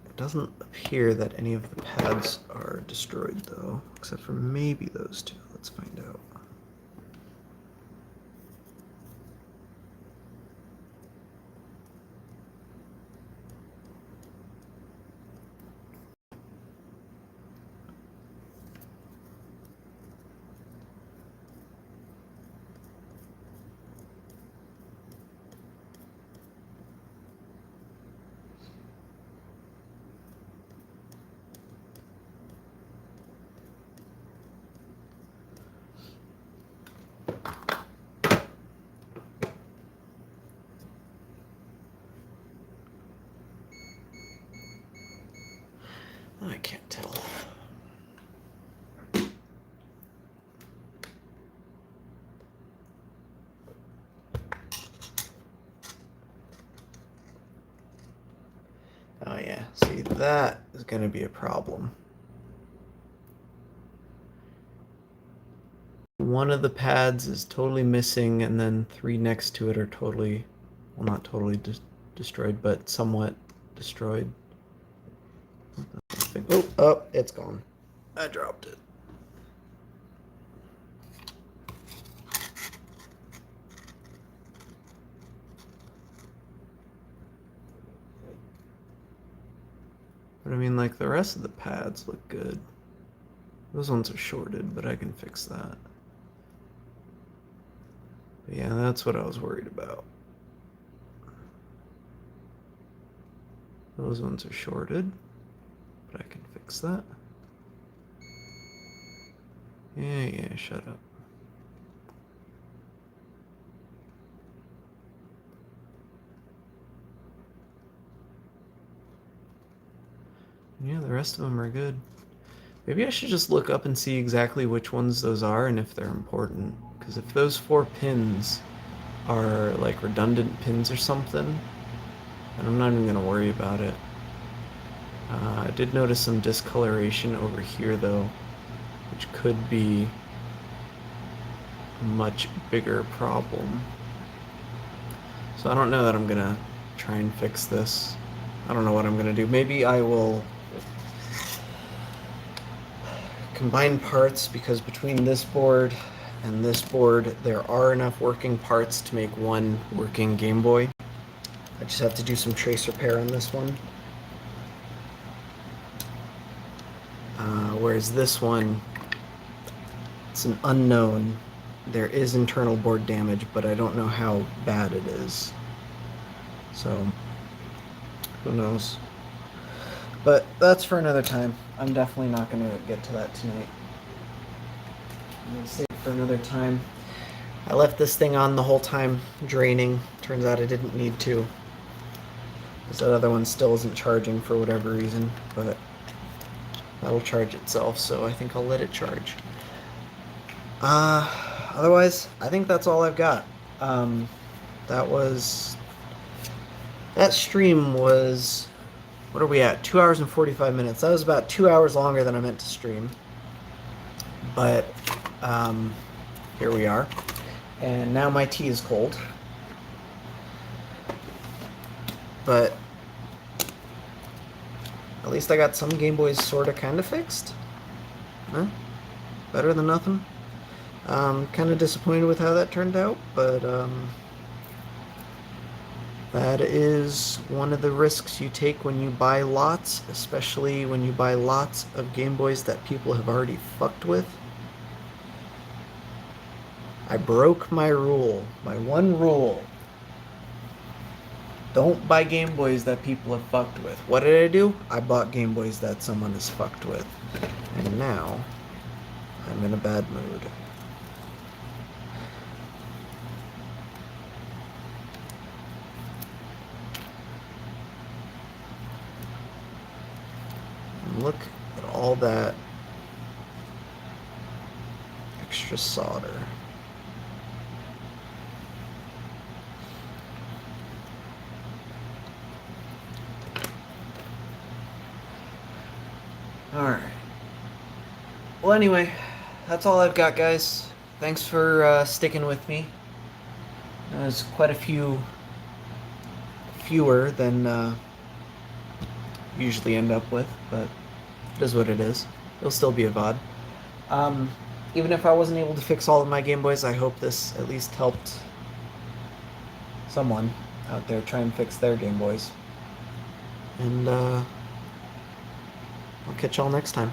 It doesn't appear that any of the pads are destroyed though, except for maybe those 2. Let's find out. can't tell. Oh yeah, see, that is going to be a problem. One of the pads is totally missing, and then 3 next to it are totally, well, not totally destroyed, but somewhat destroyed. Oh, it's gone. I dropped it. But I mean, like, the rest of the pads look good. Those ones are shorted, but I can fix that. But yeah, that's what I was worried about. Those ones are shorted, but I can fix that. Yeah, shut up. Yeah, the rest of them are good. Maybe I should just look up and see exactly which ones those are and if they're important. Because if those 4 pins are like redundant pins or something, then I'm not even going to worry about it. I did notice some discoloration over here though, which could be a much bigger problem. So I don't know that I'm going to try and fix this. I don't know what I'm going to do. Maybe I will combine parts, because between this board and this board there are enough working parts to make one working Game Boy. I just have to do some trace repair on this one. Whereas this one, it's an unknown. There is internal board damage, but I don't know how bad it is. So, who knows? But that's for another time. I'm definitely not going to get to that tonight. I'm going to save it for another time. I left this thing on the whole time, draining. Turns out I didn't need to, because that other one still isn't charging for whatever reason, but that'll charge itself, so I think I'll let it charge. Otherwise, I think that's all I've got. That stream was, what are we at? 2 hours and 45 minutes. That was about 2 hours longer than I meant to stream. But, here we are. And now my tea is cold. But at least I got some Game Boys sorta kinda fixed. Huh? Better than nothing. Kinda disappointed with how that turned out, but that is one of the risks you take when you buy lots, especially when you buy lots of Game Boys that people have already fucked with. I broke my rule, my one rule. Don't buy Game Boys that people have fucked with. What did I do? I bought Game Boys that someone has fucked with. And now, I'm in a bad mood. And look at all that extra solder. Alright. Well, anyway, that's all I've got, guys. Thanks for sticking with me. There's quite a fewer than usually end up with, but it is what it is. It'll still be a VOD. Even if I wasn't able to fix all of my Game Boys, I hope this at least helped someone out there try and fix their Game Boys. And I'll catch y'all next time.